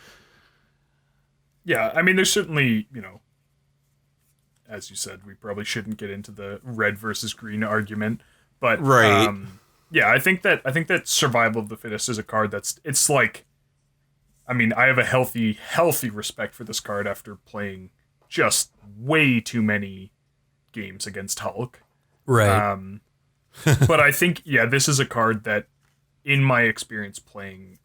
Yeah, I mean, there's certainly, you know, as you said, we probably shouldn't get into the red versus green argument, but right. Yeah, I think that Survival of the Fittest is a card it's like I mean, I have a healthy respect for this card after playing just way too many games against Hulk. Right. But I think, yeah, this is a card that, in my experience playing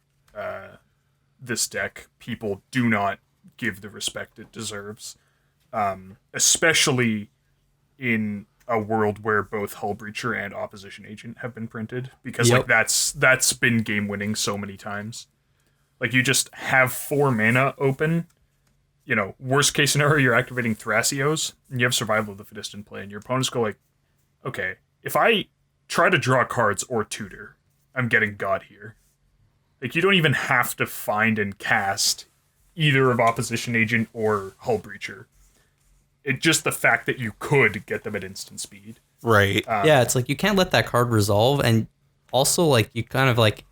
this deck, people do not give the respect it deserves. Especially in a world where both Hull Breacher and Opposition Agent have been printed. Because like that's been game winning so many times. Like, you just have 4 mana open. You know, worst case scenario, you're activating Thrasios, and you have Survival of the Fittest in play, and your opponents go like, okay, if I try to draw cards or tutor, I'm getting G.O.A.T here. Like, you don't even have to find and cast either of Opposition Agent or Hull Breacher. It's just the fact that you could get them at instant speed. Right. Yeah, it's like you can't let that card resolve, and also like you kind of like,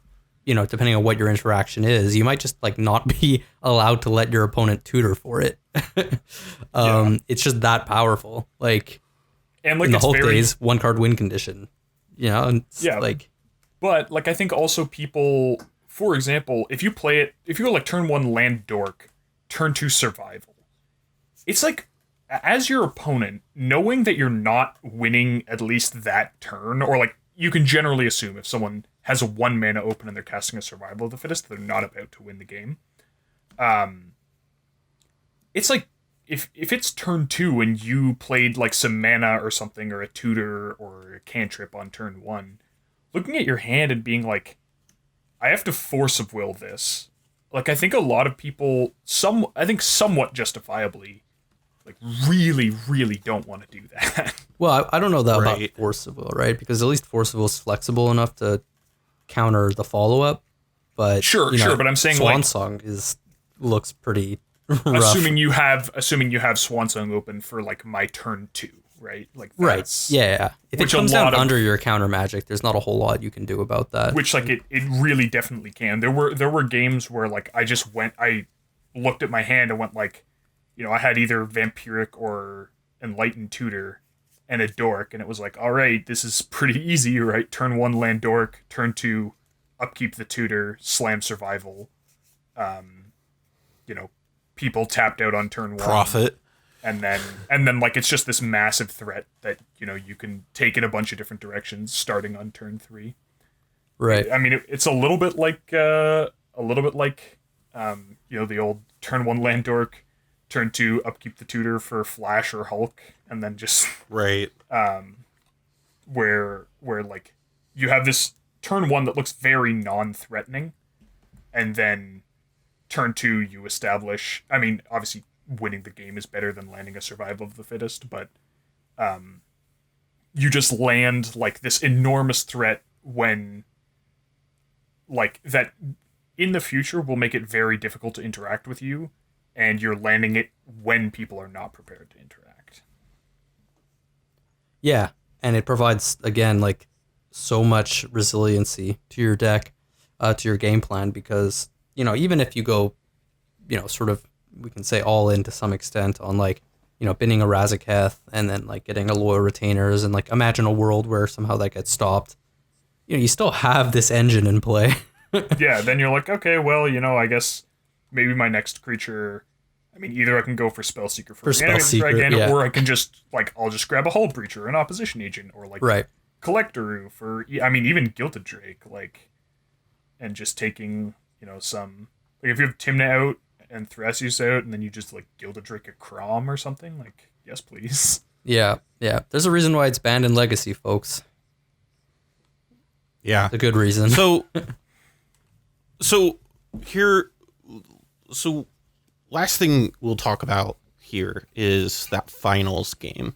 you know, depending on what your interaction is, you might just like not be allowed to let your opponent tutor for it. It's just that powerful. Like, and like in the it's Hulk very, days, 1 card win condition. You know, and it's like, but like I think also people, for example, if you play it, if you go like turn 1 land dork, turn 2 survival, it's like, as your opponent, knowing that you're not winning at least that turn, or like you can generally assume if someone has a 1 mana open and they're casting a Survival of the Fittest, they're not about to win the game. It's like, if it's turn 2 and you played like some mana or something, or a tutor or a cantrip on turn 1, looking at your hand and being like, I have to force of will this. Like, I think a lot of people, I think somewhat justifiably, like really, really don't want to do that. well, I don't know that about Force of Will, right? Because at least Force of Will is flexible enough to counter the follow-up. But sure, but I'm saying Swan like, Song looks pretty rough. Assuming you have Swan Song open for like my turn 2, right? Like, right. Yeah. If it comes down under your counter magic, there's not a whole lot you can do about that. Which like it really definitely can. There were games where like I looked at my hand and went like, you know, I had either Vampiric or Enlightened Tutor and a Dork, and it was like, all right, this is pretty easy, right? Turn 1 land Dork, turn 2 upkeep the Tutor, slam Survival. You know, people tapped out on turn 1. Profit. And then like it's just this massive threat that, you know, you can take in a bunch of different directions starting on turn 3. Right. I mean, it's a little bit like you know, the old turn 1 land Dork, turn 2 upkeep the Tutor for Flash or Hulk, and then just right. Where like you have this turn 1 that looks very non-threatening, and then turn 2 you establish, I mean, obviously winning the game is better than landing a Survival of the Fittest, but you just land like this enormous threat when like that in the future will make it very difficult to interact with you, and you're landing it when people are not prepared to interact. Yeah, and it provides, again, like so much resiliency to your deck, to your game plan, because, you know, even if you go, you know, sort of, we can say all in to some extent on like, you know, binning a Razakats and then like getting a Loyal Retainers, and like imagine a world where somehow that gets stopped. You know, you still have this engine in play. Yeah, then you're like, okay, well, you know, I guess maybe my next creature, I mean, either I can go for Spellseeker for Reanimation Dragon, or I can just, like, I'll just grab a Hull Breacher, an Opposition Agent, or, like, Collector for, I mean, even Gilded Drake, like, and just taking, you know, some, like, if you have Tymna out and Thrasios out, and then you just, like, Gilded Drake a Crom or something, like, yes, please. Yeah. There's a reason why it's banned in Legacy, folks. Yeah. It's a good reason. So last thing we'll talk about here is that finals game.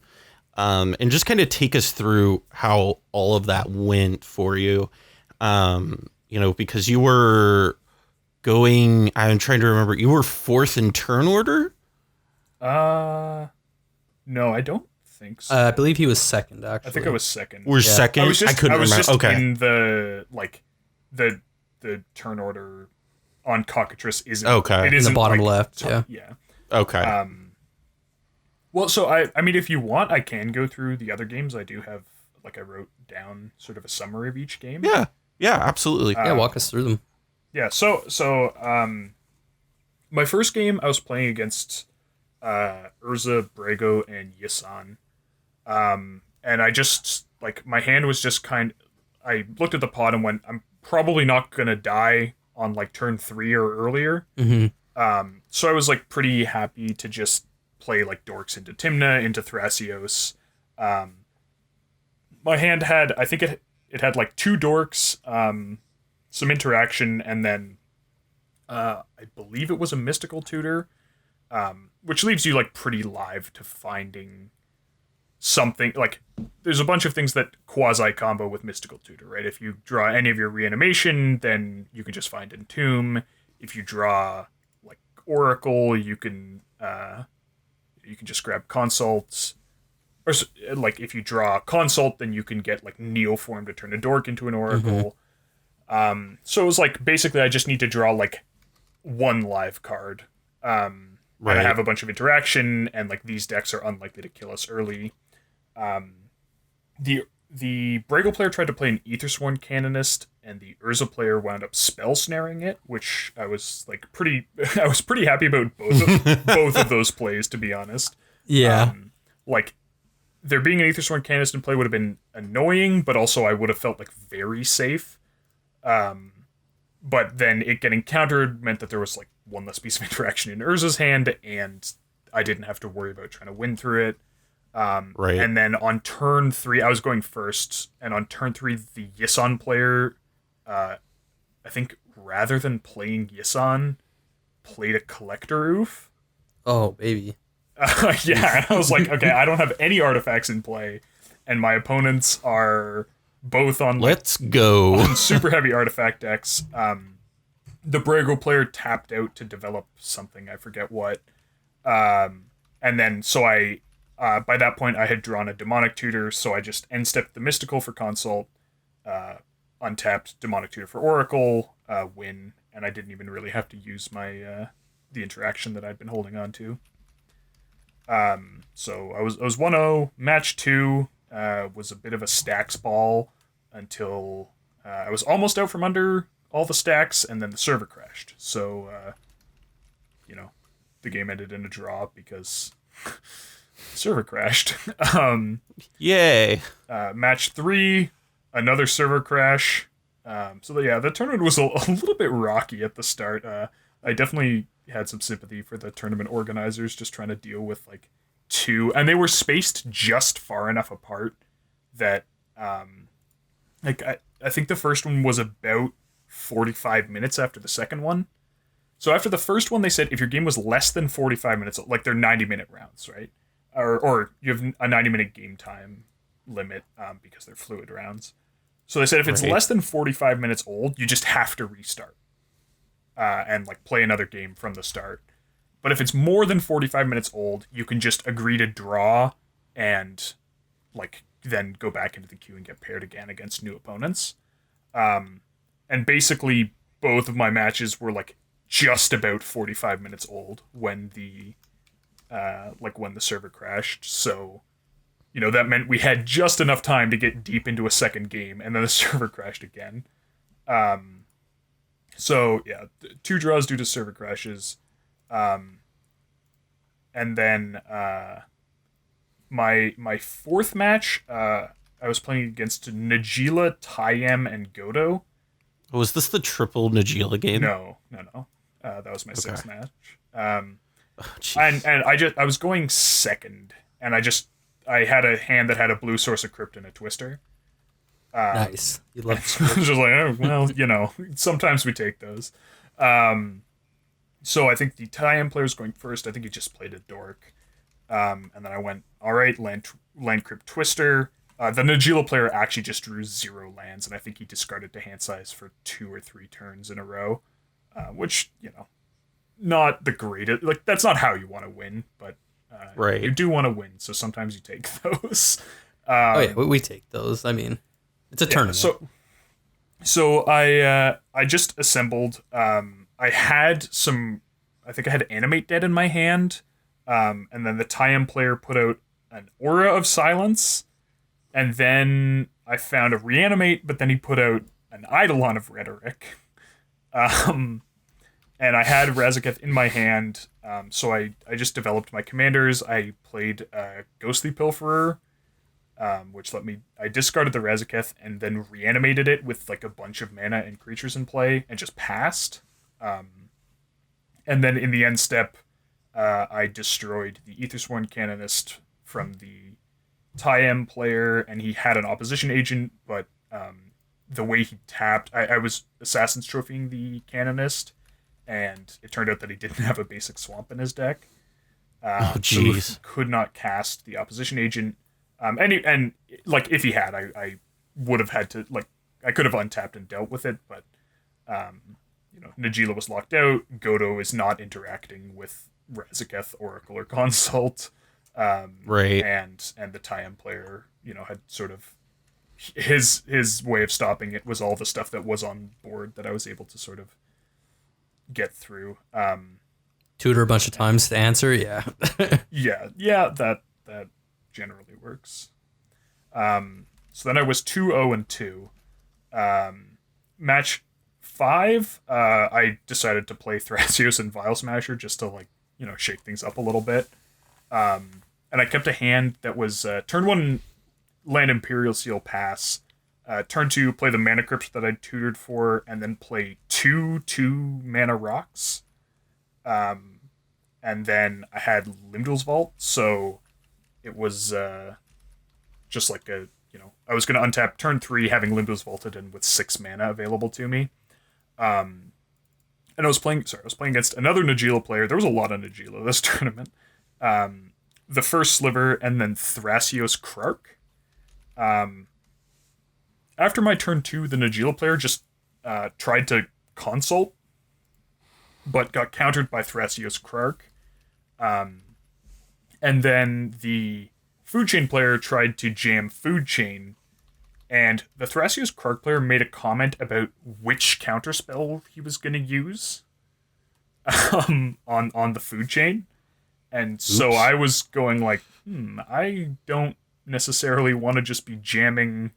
And just kind of take us through how all of that went for you. You know, because you were going, I'm trying to remember, you were 4th in turn order? No, I don't think so. I believe he was 2nd, actually. I think I was 2nd. We're 2nd? I couldn't remember. Okay. In the, like, the turn order on Cockatrice isn't. Okay. It isn't in the bottom like, left. Yeah. Okay. Well, so I mean, if you want, I can go through the other games. I do have, like, I wrote down sort of a summary of each game. Yeah, absolutely. Yeah, walk us through them. Yeah, so my first game I was playing against Urza, Brago, and Yisan. And I just, like, my hand was just I looked at the pot and went, I'm probably not gonna die on, like, turn 3 or earlier. So I was, like, pretty happy to just play, like, Dorks into Tymna, into Thrasios. My hand had, I think it had, like, 2 Dorks, some interaction, and then I believe it was a Mystical Tutor, which leaves you, like, pretty live to finding something. Like, there's a bunch of things that quasi combo with Mystical Tutor, right? If you draw any of your Reanimation, then you can just find Entomb. If you draw, like, Oracle, you can just grab Consults. Or, like, if you draw Consult, then you can get, like, Neoform to turn a Dork into an Oracle. So it was like, basically I just need to draw, like, 1 live card. And I have a bunch of interaction, and, like, these decks are unlikely to kill us early. The Brago player tried to play an Aethersworn Canonist, and the Urza player wound up spell snaring it, which I was, like, pretty happy about both of those plays, to be honest. Yeah. Like, there being an Aethersworn Canonist in play would have been annoying, but also I would have felt, like, very safe. But then it getting countered meant that there was, like, 1 less piece of interaction in Urza's hand, and I didn't have to worry about trying to win through it. And then on turn 3, I was going first, and on turn 3, the Yisan player, I think rather than playing Yisan, played a Collector Oof. Oh, baby. Yeah, and I was like, okay, I don't have any artifacts in play, and my opponents are both on, like, let's go on super heavy artifact decks. The Brago player tapped out to develop something, I forget what. And then, so I, by that point, I had drawn a Demonic Tutor, so I just end-stepped the Mystical for Consult, untapped Demonic Tutor for Oracle, win, and I didn't even really have to use my the interaction that I'd been holding on to. So I was 1-0. Match 2 was a bit of a stacks ball until I was almost out from under all the stacks, and then the server crashed. So, the game ended in a draw because the server crashed. Yay. Match 3, another server crash. So yeah, the tournament was a little bit rocky at the start. I definitely had some sympathy for the tournament organizers just trying to deal with, like, 2, and they were spaced just far enough apart that like, I think the first one was about 45 minutes after the second one. So after the first one, they said if your game was less than 45 minutes, like, they're 90-minute rounds, right? Or you have a 90-minute game time limit because they're fluid rounds. So they said if it's less than 45 minutes old, you just have to restart and, like, play another game from the start. But if it's more than 45 minutes old, you can just agree to draw and, like, then go back into the queue and get paired again against new opponents. And basically, both of my matches were, like, just about 45 minutes old when the server crashed. So, that meant we had just enough time to get deep into a second game, and then the server crashed again. So yeah, 2 draws due to server crashes. And then my fourth match, I was playing against Najila, Tayem, and Godo. Was this the triple Najila game? No. That was my 6th match. And I was going second, and I had a hand that had a blue Source of Crypt and a Twister. Nice. You love just like, oh, well, sometimes we take those. So I think the Tayem player was going first. I think he just played a Dork. And then I went, all right, land Crypt Twister. The Najila player actually just drew 0 lands, and I think he discarded to hand size for 2 or 3 turns in a row, which, not the greatest. Like, that's not how you want to win, but you do want to win, so sometimes you take those. We take those. I mean, it's a tournament. So I just assembled. I had I think I had Animate Dead in my hand, and then the Tayem player put out an Aura of Silence, and then I found a Reanimate, but then he put out an Eidolon of Rhetoric. And and I had Razakats in my hand, so I just developed my commanders. I played Ghostly Pilferer, which let me... I discarded the Razakats and then reanimated it with like a bunch of mana and creatures in play and just passed. And then in the end step, I destroyed the Aethersworn Canonist from the Tymna player, and he had an opposition agent, but the way he tapped... I was Assassin's Trophying the Canonist, and it turned out that he didn't have a basic swamp in his deck. Oh, So he jeez. could not cast the opposition agent. And like, if he had, I would have had to, like, I could have untapped and dealt with it, but, Najeela was locked out. Godo is not interacting with Razakats, Oracle, or Consult. Right. And the Tymna player, had sort of... His way of stopping it was all the stuff that was on board that I was able to sort of get through. Tutor a bunch of times to answer. Yeah. Yeah, that generally works. So then I was 2-0-2. Match 5, I decided to play Thrasios and Vile Smasher just to, like, shake things up a little bit. And I kept a hand that was turn 1 land Imperial Seal pass. Turn 2 play the Mana Crypt that I tutored for, and then play 2 mana rocks. And then I had Limdul's Vault, so it was just like I was going to untap turn 3, having Limdul's Vaulted and with 6 mana available to me. And I was playing against another Najeela player. There was a lot of Najeela this tournament. The first Sliver, and then Thrasios Krark. After my turn 2, the Najeela player just tried to consult, but got countered by Thrasios Krark. And then the Food Chain player tried to jam Food Chain, and the Thrasios Krark player made a comment about which counterspell he was going to use on the Food Chain. And so Oops. I was going like, I don't necessarily want to just be jamming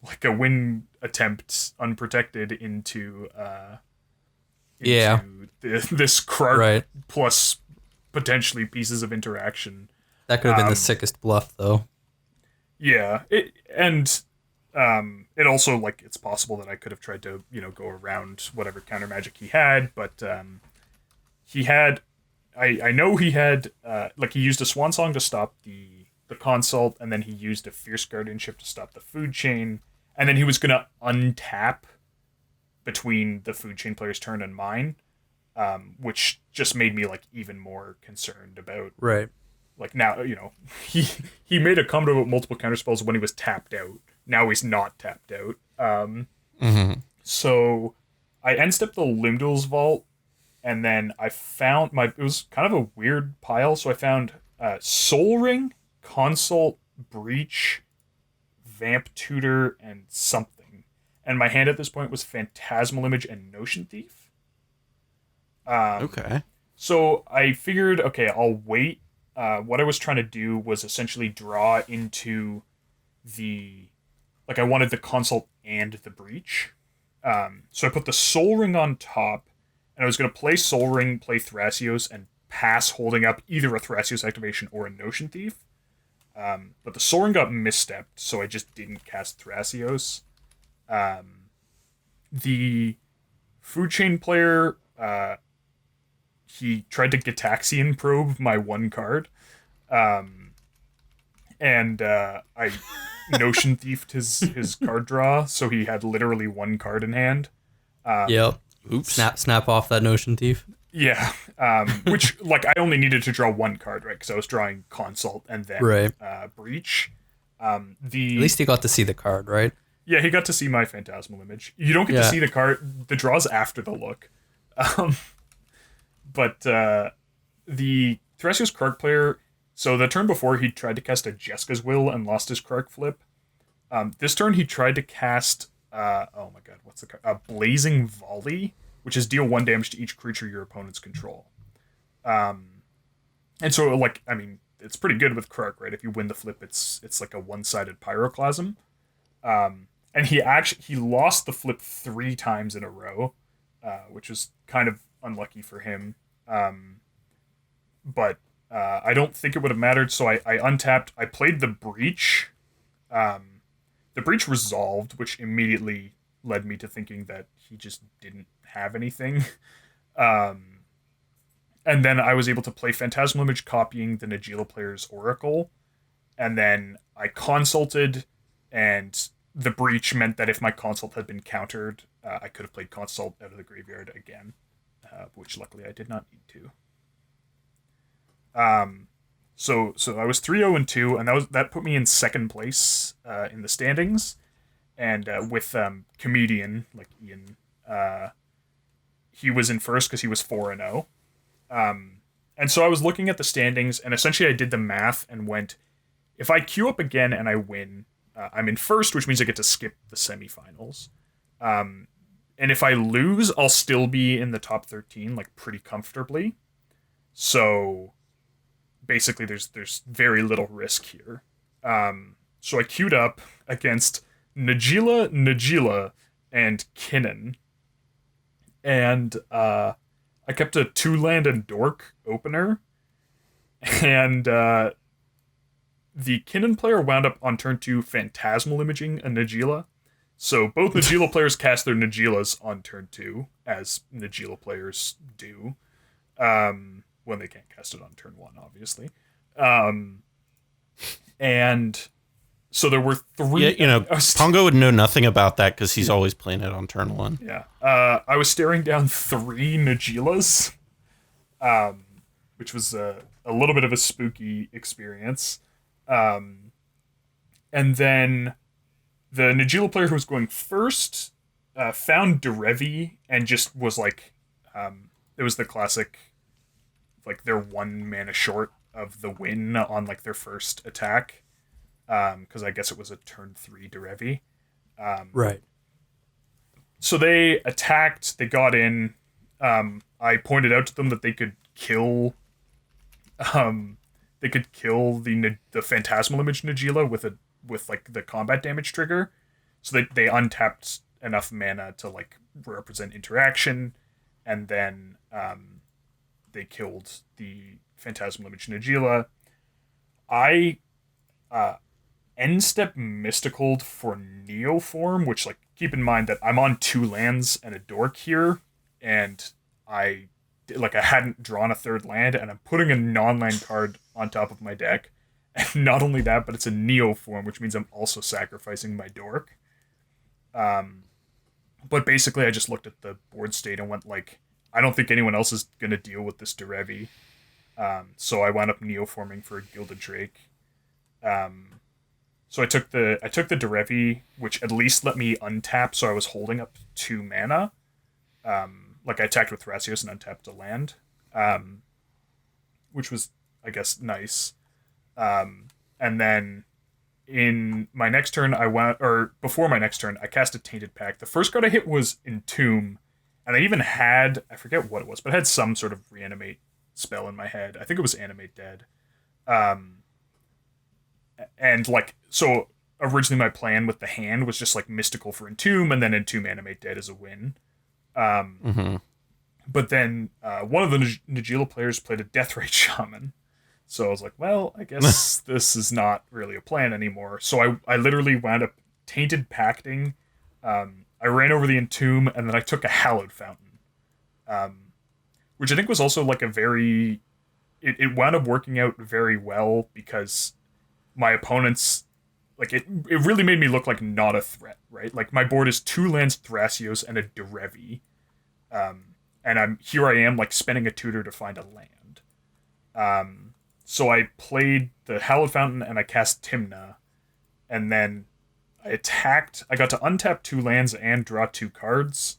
like a win attempt unprotected into this Krark Right. plus potentially pieces of interaction. That could have been the sickest bluff, though. Yeah, it also, like, it's possible that I could have tried to go around whatever counter magic he had, but he had... I know he had he used a Swan Song to stop the consult, and then he used a Fierce Guardianship to stop the Food Chain, and then he was gonna untap between the Food Chain player's turn and mine, which just made me like even more concerned about... Right. Like, now, he made a comment about multiple counterspells when he was tapped out. Now he's not tapped out. So I end-stepped the Limdul's Vault, and then I found it was kind of a weird pile, so I found Soul Ring, Consult, Breach, Vamp Tutor, and something. And my hand at this point was Phantasmal Image and Notion Thief. Okay. So I figured, okay, I'll wait. What I was trying to do was essentially draw into the... Like, I wanted the Consult and the Breach. So I put the Soul Ring on top, and I was going to play Soul Ring, play Thrasios, and pass holding up either a Thrasios activation or a Notion Thief. But the Soul Ring got misstepped, so I just didn't cast Thrasios. The Food Chain player... he tried to Gitaxian probe my one card. And I Notion Thiefed his card draw, so he had literally one card in hand. Yep. Oops. Snap off that Notion Thief. Yeah. Which, like, I only needed to draw one card, right? Because I was drawing Consult and then Breach. At least he got to see the card, right? Yeah, he got to see my Phantasmal Image. You don't get to see the card. The draw's after the look. But the Thrasios Krark player, so the turn before he tried to cast a Jeska's Will and lost his Krark flip. This turn he tried to cast, oh my god, what's the card? A Blazing Volley, which is deal 1 damage to each creature your opponents control. And so, like, I mean, it's pretty good with Krark, right? If you win the flip, it's like a one-sided Pyroclasm. And he lost the flip 3 times in a row, which was kind of unlucky for him. But I don't think it would have mattered, so I untapped. I played the Breach. The Breach resolved, which immediately led me to thinking that he just didn't have anything. And then I was able to play Phantasmal Image copying the Najeela player's Oracle. And then I consulted, and the Breach meant that if my consult had been countered, I could have played consult out of the graveyard again, which luckily I did not need to. So I was 3-0-2, and that put me in second place in the standings. And with Comedian, like Ian, he was in first because he was 4-0. And so I was looking at the standings, and essentially I did the math and went, if I queue up again and I win, I'm in first, which means I get to skip the semifinals. And if I lose, I'll still be in the top 13, like, pretty comfortably. So basically there's very little risk here. So I queued up against Najeela, and Kinnan. And I kept a 2-land and Dork opener. And the Kinnan player wound up on turn 2 Phantasmal Imaging a Najeela. So both Najeela players cast their Najeelas on turn 2, as Najeela players do. When they can't cast it on turn 1, obviously. And so there were 3... Yeah, Pongo would know nothing about that because he's always playing it on turn 1. Yeah. I was staring down 3 Najeelas, which was a little bit of a spooky experience. And then the Najeela player who was going first found Derevi and just was like... it was the classic... like, they're 1 mana short of the win on, like, their first attack. Because I guess it was a turn 3 Derevi. Right. So they attacked, they got in. I pointed out to them that they could kill... they could kill the Phantasmal Image Najeela with like, the combat damage trigger. So they untapped enough mana to, like, represent interaction. And then... they killed the Phantasmal Image Najeela. I end-step Mysticaled for Neoform, which, like, keep in mind that I'm on 2 lands and a Dork here, and I hadn't drawn a 3rd land, and I'm putting a non-land card on top of my deck. And not only that, but it's a Neoform, which means I'm also sacrificing my Dork. But basically, I just looked at the board state and went, like, I don't think anyone else is going to deal with this Derevi. So I wound up Neoforming for a Gilded Drake. So I took the Derevi, which at least let me untap, so I was holding up 2 mana. Like, I attacked with Thrasios and untapped a land. Which was, I guess, nice. And then in my next turn, before my next turn, I cast a Tainted Pact. The first card I hit was Entomb. And I even had, I forget what it was, but I had some sort of reanimate spell in my head. I think it was Animate Dead. And, like, so originally my plan with the hand was just, like, Mystical for Entomb, and then Entomb Animate Dead as a win. But then one of the Najeela players played a Deathrite Shaman. So I was like, well, I guess this is not really a plan anymore. So I literally wound up Tainted Pacting. I ran over the Entomb, and then I took a Hallowed Fountain. Which I think was also, like, a very... It wound up working out very well, because my opponents... Like, it really made me look like not a threat, right? Like, my board is 2 lands Thrasios and a Derevi. And I am, like, spending a tutor to find a land. So I played the Hallowed Fountain, and I cast Tymna. And then I attacked. I got to untap 2 lands and draw 2 cards.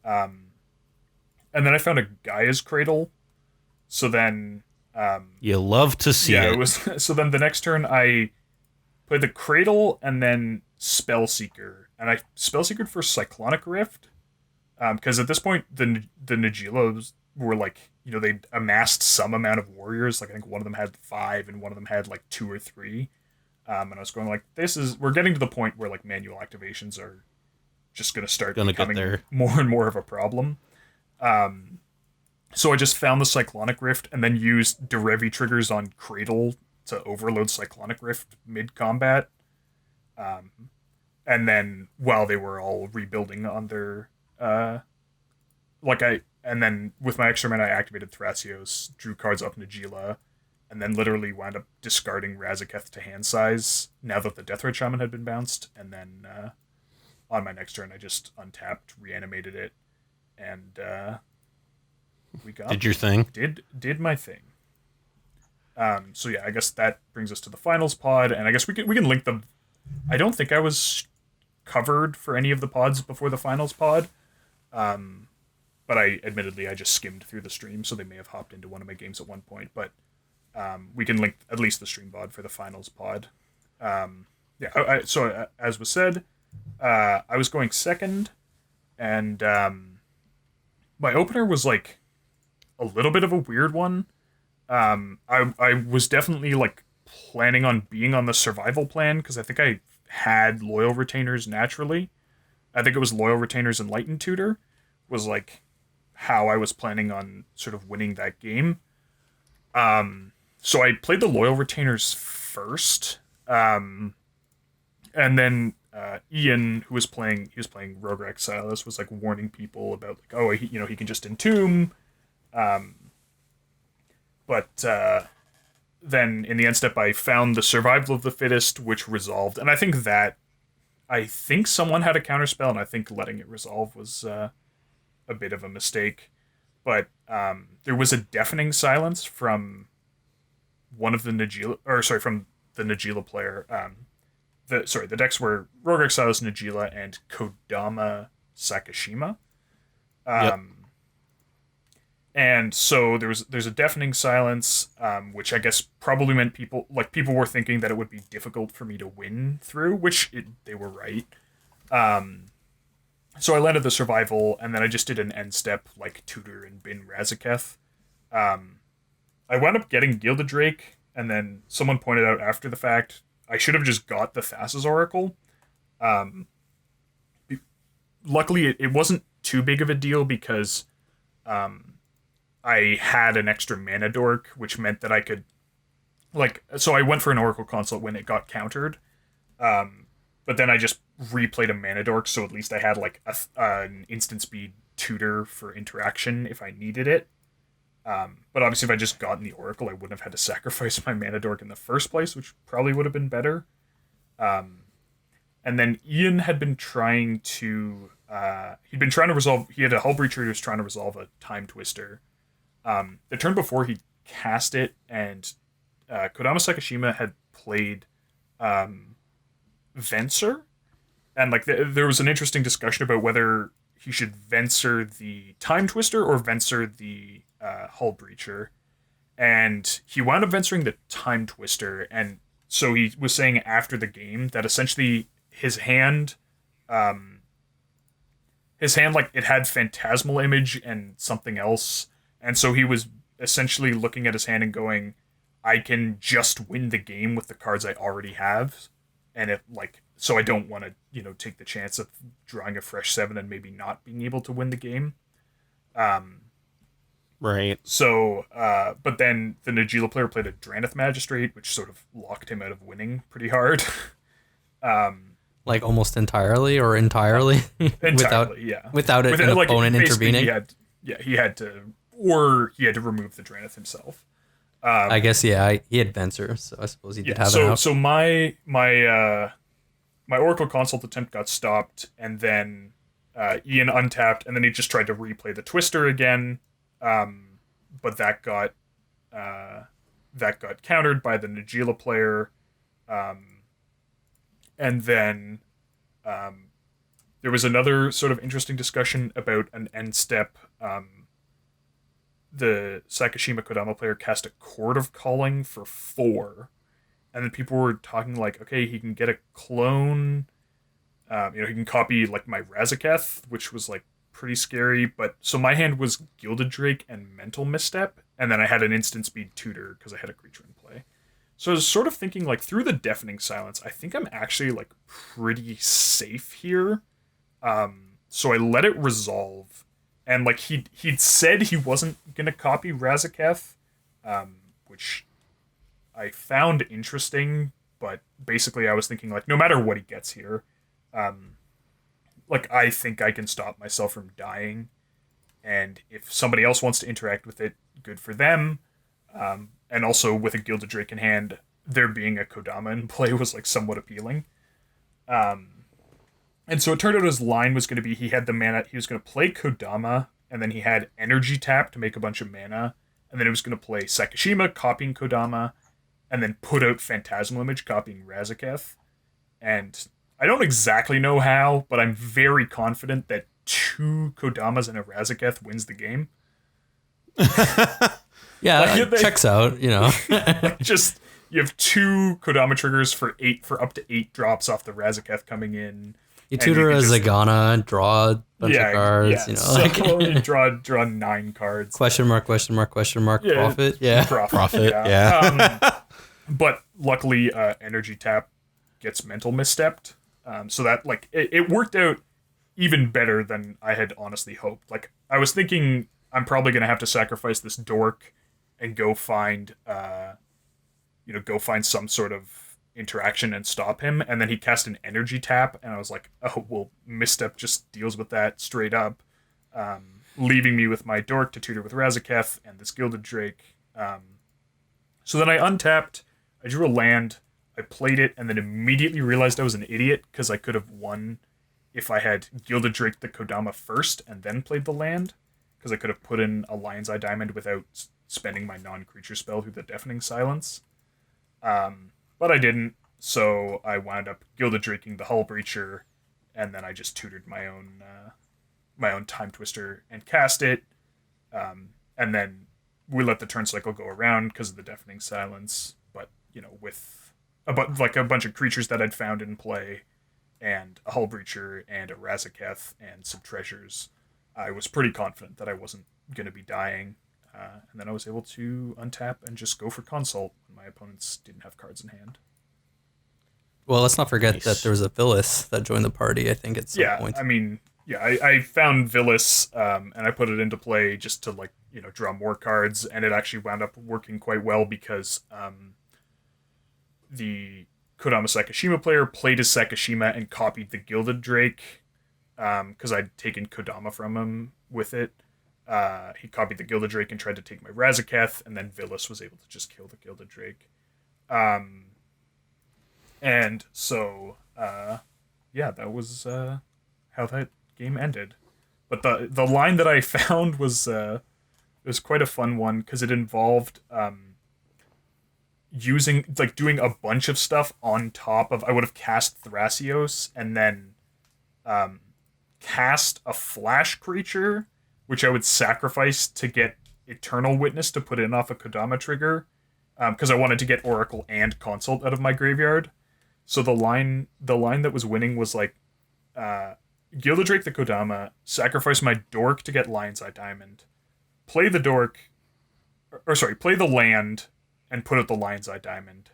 And then I found a Gaia's Cradle. So then... you love to see it. Yeah, it was... So then the next turn, I played the Cradle and then Spellseeker. And I Spellseekered for Cyclonic Rift. Because at this point, the Najeelas were, like... You know, they amassed some amount of warriors. Like, I think one of them had 5, and one of them had, like, 2 or 3. And I was going, like, we're getting to the point where, like, manual activations are just going to start becoming more and more of a problem. So I just found the Cyclonic Rift and then used Derevi triggers on Cradle to overload Cyclonic Rift mid-combat. Um, and then while they were all rebuilding on their... And then with my extra mana, I activated Thrasios, drew cards up Najeela, and then literally wound up discarding Razakats to hand size now that the Deathrite Shaman had been bounced. And then on my next turn, I just untapped, reanimated it, and we got Did your thing. Did my thing. So yeah, I guess that brings us to the finals pod, and I guess we can link them. I don't think I was covered for any of the pods before the finals pod, but I just skimmed through the stream, so they may have hopped into one of my games at one point. But we can link at least the stream pod for the finals pod. So as was said, I was going second, and my opener was like a little bit of a weird one. I was definitely like planning on being on the survival plan because I think I had loyal retainers naturally. I think it was loyal retainers and Lighten Tutor was like how I was planning on sort of winning that game. So I played the loyal retainers first, and then Ian, he was playing Rogue Exiles, was like warning people about like, oh, he can just entomb. But then in the end step, I found the survival of the fittest, which resolved, and I think someone had a counterspell, and I think letting it resolve was a bit of a mistake. But there was a deafening silence from one of the from the Najeela player. The decks were Rogue Exiles, Najeela, and Kodama Sakashima. Yep. And so there's a deafening silence, which I guess probably meant people were thinking that it would be difficult for me to win through, which they were right. So I landed the survival, and then I just did an end step like Tutor and Bin Razaketh. I wound up getting Gilded Drake, and then someone pointed out after the fact I should have just got the Thassa's Oracle. Luckily, it wasn't too big of a deal because I had an extra mana dork, which meant that I could so I went for an Oracle Consult when it got countered. But then I just replayed a mana dork, so at least I had like an instant speed tutor for interaction if I needed it. But obviously if I just gotten the Oracle, I wouldn't have had to sacrifice my mana dork in the first place, which probably would have been better. And then Ian had been trying to resolve, he had a Hull Breacher who was trying to resolve a Time Twister. The turn before he cast it, and Kodama Sakashima had played Venser, and like there was an interesting discussion about whether he should Venser the Time Twister or Venser the Hull Breacher, and he wound up Vensering the Time Twister, and so he was saying after the game that essentially his hand like it had Phantasmal Image and something else, and so he was essentially looking at his hand and going, I can just win the game with the cards I already have, and so I don't want to take the chance of drawing a fresh 7 and maybe not being able to win the game. Right. So, but then the Najeela player played a Draneth Magistrate, which sort of locked him out of winning pretty hard. Like almost entirely or entirely? Without an opponent intervening? He had to remove the Draneth himself. I guess, he had Venser, so I suppose he did have it out. So my Oracle Consult attempt got stopped, and then Ian untapped, and then he just tried to replay the Twister again, but that got countered by the Najeela player, and then there was another sort of interesting discussion about an end step. The Sakashima Kodama player cast a Chord of Calling for 4, and then people were talking like, okay, he can get a clone, he can copy like my Razaketh, which was like pretty scary. But so my hand was Gilded Drake and Mental Misstep, and then I had an instant speed tutor because I had a creature in play. So I was sort of thinking like through the deafening silence, I think I'm actually like pretty safe here. So I let it resolve. and like he'd said he wasn't gonna copy Razakats, which I found interesting. But basically, I was thinking like, no matter what he gets here, like I think I can stop myself from dying, and if somebody else wants to interact with it, good for them. And also with a Gilded Drake in hand, there being a Kodama in play was like somewhat appealing. And so it turned out his line was going to be he had the mana, he was going to play Kodama, and then he had energy tap to make a bunch of mana, and then he was going to play Sakashima, copying Kodama, and then put out Phantasmal Image, copying Razakats. And I don't exactly know how, but I'm very confident that 2 Kodamas and a Razakats wins the game. Yeah, Like, checks out, you know. Just, you have 2 Kodama triggers for up to 8 drops off the Razakats coming in. You tutor a Zagana, draw a bunch of cards, you know. So Like, you draw 9 cards. question mark, Yeah, profit. Yeah. Profit, yeah. But luckily, energy tap gets mental misstepped. So that, like, it worked out even better than I had honestly hoped. Like, I was thinking I'm probably going to have to sacrifice this dork and go find some sort of interaction and stop him. And then he cast an energy tap, and I was like, oh, well, misstep just deals with that straight up, leaving me with my dork to tutor with Razakats and this Gilded Drake. So then I untapped, I drew a land, I played it, and then immediately realized I was an idiot because I could have won if I had Gilded Drake the Kodama first and then played the land, because I could have put in a Lion's Eye Diamond without spending my non-creature spell through the Deafening Silence. But I didn't, so I wound up Gilded Draking the Hull Breacher, and then I just tutored my own Time Twister and cast it, and then we let the turn cycle go around because of the Deafening Silence. But you know, with a bunch of creatures that I'd found in play, and a Hull Breacher and a Razakats and some treasures, I was pretty confident that I wasn't going to be dying. And then I was able to untap and just go for consult when my opponents didn't have cards in hand. Well, let's not forget Nice. that there was a Phyllis that joined the party, I think, at some point. I mean, I found Phyllis, and I put it into play just to, like, you know, draw more cards, and it actually wound up working quite well because the Kodama Sakashima player played his Sakashima and copied the Gilded Drake, because I'd taken Kodama from him with it. He copied the Gilded Drake and tried to take my Razakats, and then Phyllis was able to just kill the Gilded Drake. And so, that was how that game ended. But the line that I found was quite a fun one because it involved doing a bunch of stuff on top of. I would have cast Thrasios and then cast a flash creature, which I would sacrifice to get Eternal Witness to put in off a Kodama trigger, because I wanted to get Oracle and Consult out of my graveyard. So the line that was winning was like, Gilded Drake the Kodama, sacrifice my dork to get Lion's Eye Diamond, play the land and put out the Lion's Eye Diamond,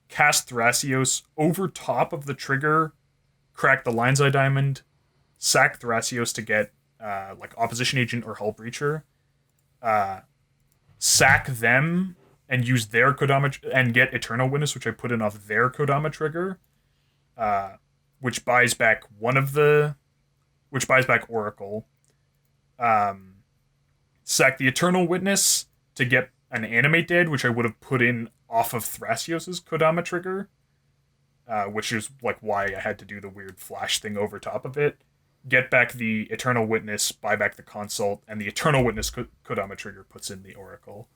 cast Thrasios over top of the trigger, crack the Lion's Eye Diamond, sack Thrasios to get Opposition Agent or Hull Breacher, sack them and use their Kodama and get Eternal Witness, which I put in off their Kodama trigger, which buys back Oracle. Sack the Eternal Witness to get an Animate Dead, which I would have put in off of Thrasios' Kodama trigger, which is like why I had to do the weird flash thing over top of it. Get back the Eternal Witness, buy back the Consult, and the Eternal Witness Kodama trigger puts in the Oracle.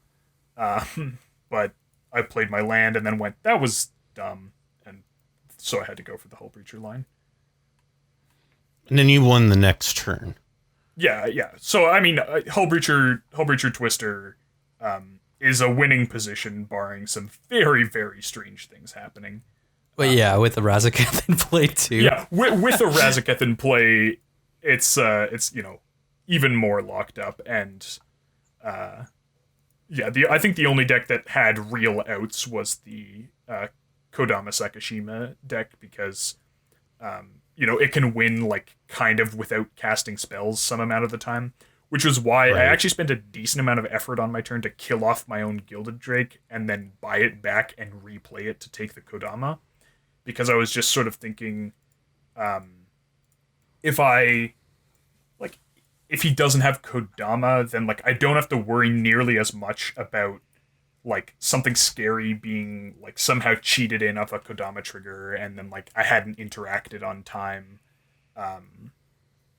But I played my land and then went, that was dumb, and so I had to go for the Hull Breacher line. And then you won the next turn. Yeah. So, I mean, Hull Breacher Twister is a winning position, barring some very, very strange things happening. But yeah, with the Razakats in play too. Yeah, with a Razakats in play, it's even more locked up, and I think the only deck that had real outs was the Kodama Sakashima deck, because it can win like kind of without casting spells some amount of the time, which was why I Right. actually spent a decent amount of effort on my turn to kill off my own Gilded Drake and then buy it back and replay it to take the Kodama, because I was just sort of thinking, if I like if he doesn't have Kodama, then like I don't have to worry nearly as much about like something scary being like somehow cheated in off a Kodama trigger, and then like I hadn't interacted on time,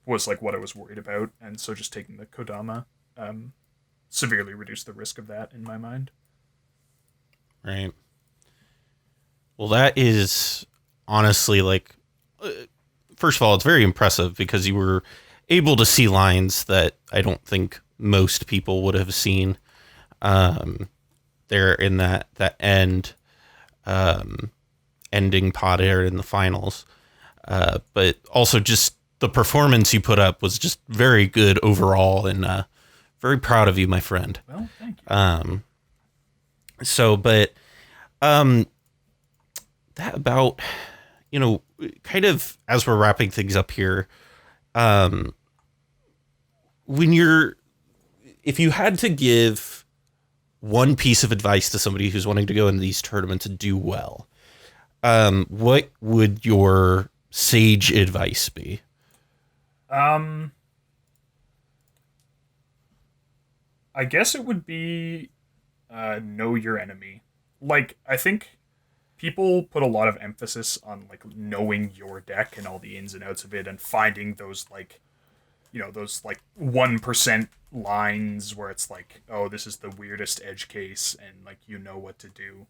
was like what I was worried about, and so just taking the Kodama severely reduced the risk of that in my mind. Right. Well, that is honestly like, first of all, it's very impressive because you were able to see lines that I don't think most people would have seen. There in that end, ending pot area in the finals, but also just the performance you put up was just very good overall, and very proud of you, my friend. Well, thank you. So, but that about, kind of as we're wrapping things up here, if you had to give one piece of advice to somebody who's wanting to go in these tournaments and do well, what would your sage advice be? I guess it would be know your enemy. Like, I think people put a lot of emphasis on like knowing your deck and all the ins and outs of it, and finding those like, those like 1% lines where it's like, oh, this is the weirdest edge case, and like what to do.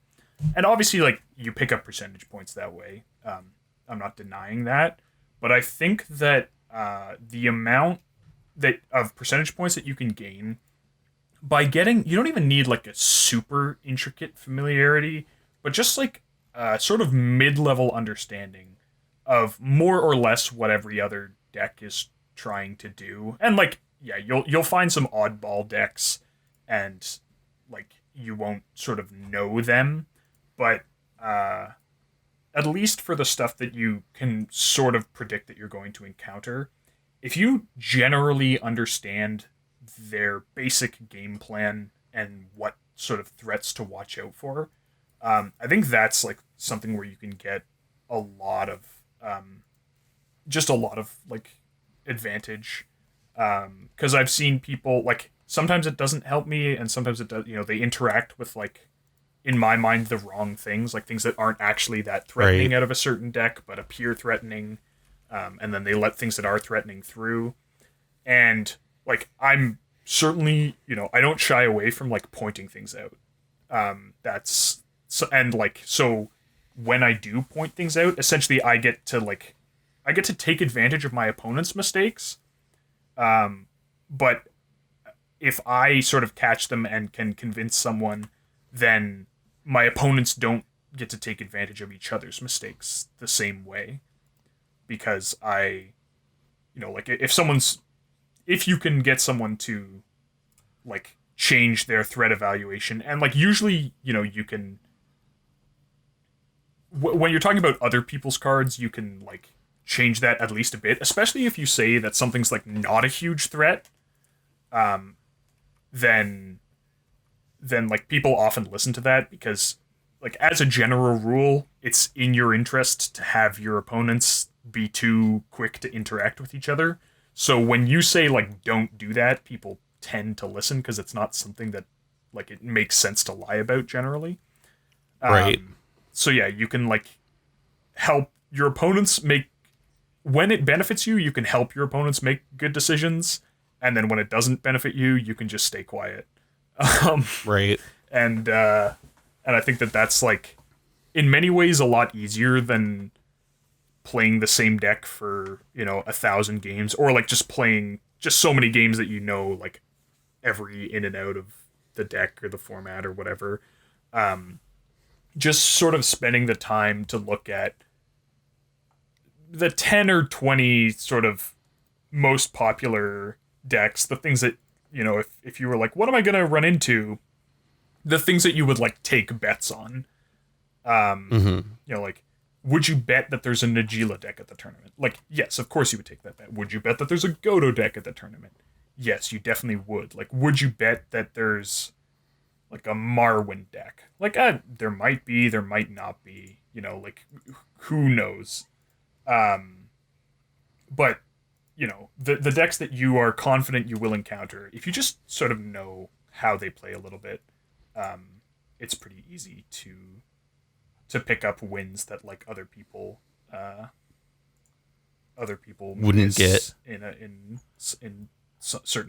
And obviously, like, you pick up percentage points that way. I'm not denying that, but I think that the amount of percentage points that you can gain by getting, you don't even need like a super intricate familiarity, but just like sort of mid-level understanding of more or less what every other deck is trying to do. And like, yeah, you'll find some oddball decks, and like you won't sort of know them, but at least for the stuff that you can sort of predict that you're going to encounter, if you generally understand their basic game plan and what sort of threats to watch out for, I think that's like something where you can get a lot of like advantage, because I've seen people, like, sometimes it doesn't help me and sometimes it does. They interact with, like, in my mind, the wrong things, like things that aren't actually that threatening out of a certain deck but appear threatening, and then they let things that are threatening through. And like, I'm certainly, I don't shy away from like pointing things out. That's so, and like, so when I do point things out, essentially I get to take advantage of my opponent's mistakes. But if I sort of catch them and can convince someone, then my opponents don't get to take advantage of each other's mistakes the same way. Because like, if you can get someone to like change their threat evaluation, and like usually, you can, when you're talking about other people's cards, you can like change that at least a bit, especially if you say that something's like not a huge threat. Then like people often listen to that, because like as a general rule, it's in your interest to have your opponents be too quick to interact with each other. So when you say like don't do that, people tend to listen, because it's not something that like it makes sense to lie about generally. Right. So yeah, you can like help your opponents make, when it benefits you, you can help your opponents make good decisions, and then when it doesn't benefit you, you can just stay quiet. Right. And I think that that's like, in many ways, a lot easier than playing the same deck for 1,000 games, or like just playing just so many games that like every in and out of the deck or the format or whatever. Just sort of spending the time to look at the 10 or 20 sort of most popular decks, the things that, if you were like, what am I going to run into? The things that you would like take bets on. Like, would you bet that there's a Najeela deck at the tournament? Like, yes, of course you would take that bet. Would you bet that there's a Goto deck at the tournament? yes, you definitely would. Like, would you bet that there's like a Marwyn deck? Like, there might be, there might not be. You know, like, who knows? But you know, the decks that you are confident you will encounter, if you just sort of know how they play a little bit, it's pretty easy to pick up wins that like other people Wouldn't get in certain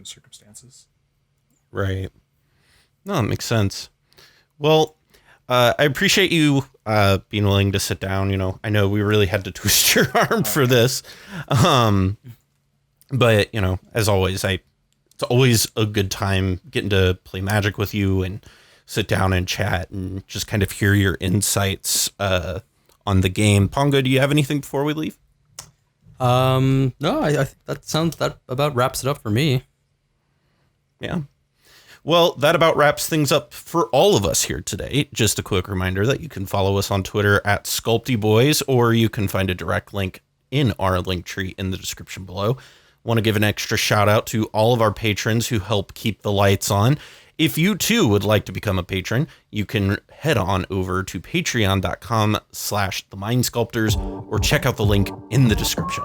circumstances. Right. No, it makes sense. Well, I appreciate you being willing to sit down. You know, I know we really had to twist your arm for this. But, you know, as always, it's always a good time getting to play Magic with you and sit down and chat and just kind of hear your insights on the game. Pongo, do you have anything before we leave? No, I think that about wraps it up for me. Yeah. Well, that about wraps things up for all of us here today. Just a quick reminder that you can follow us on Twitter at SculptyBoys, or you can find a direct link in our link tree in the description below. Want to give an extra shout out to all of our patrons who help keep the lights on. If you too would like to become a patron, you can head on over to patreon.com/themindsculptors or check out the link in the description.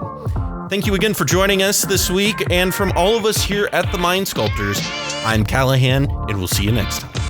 Thank you again for joining us this week, and from all of us here at the Mind Sculptors, I'm Callahan, and we'll see you next time.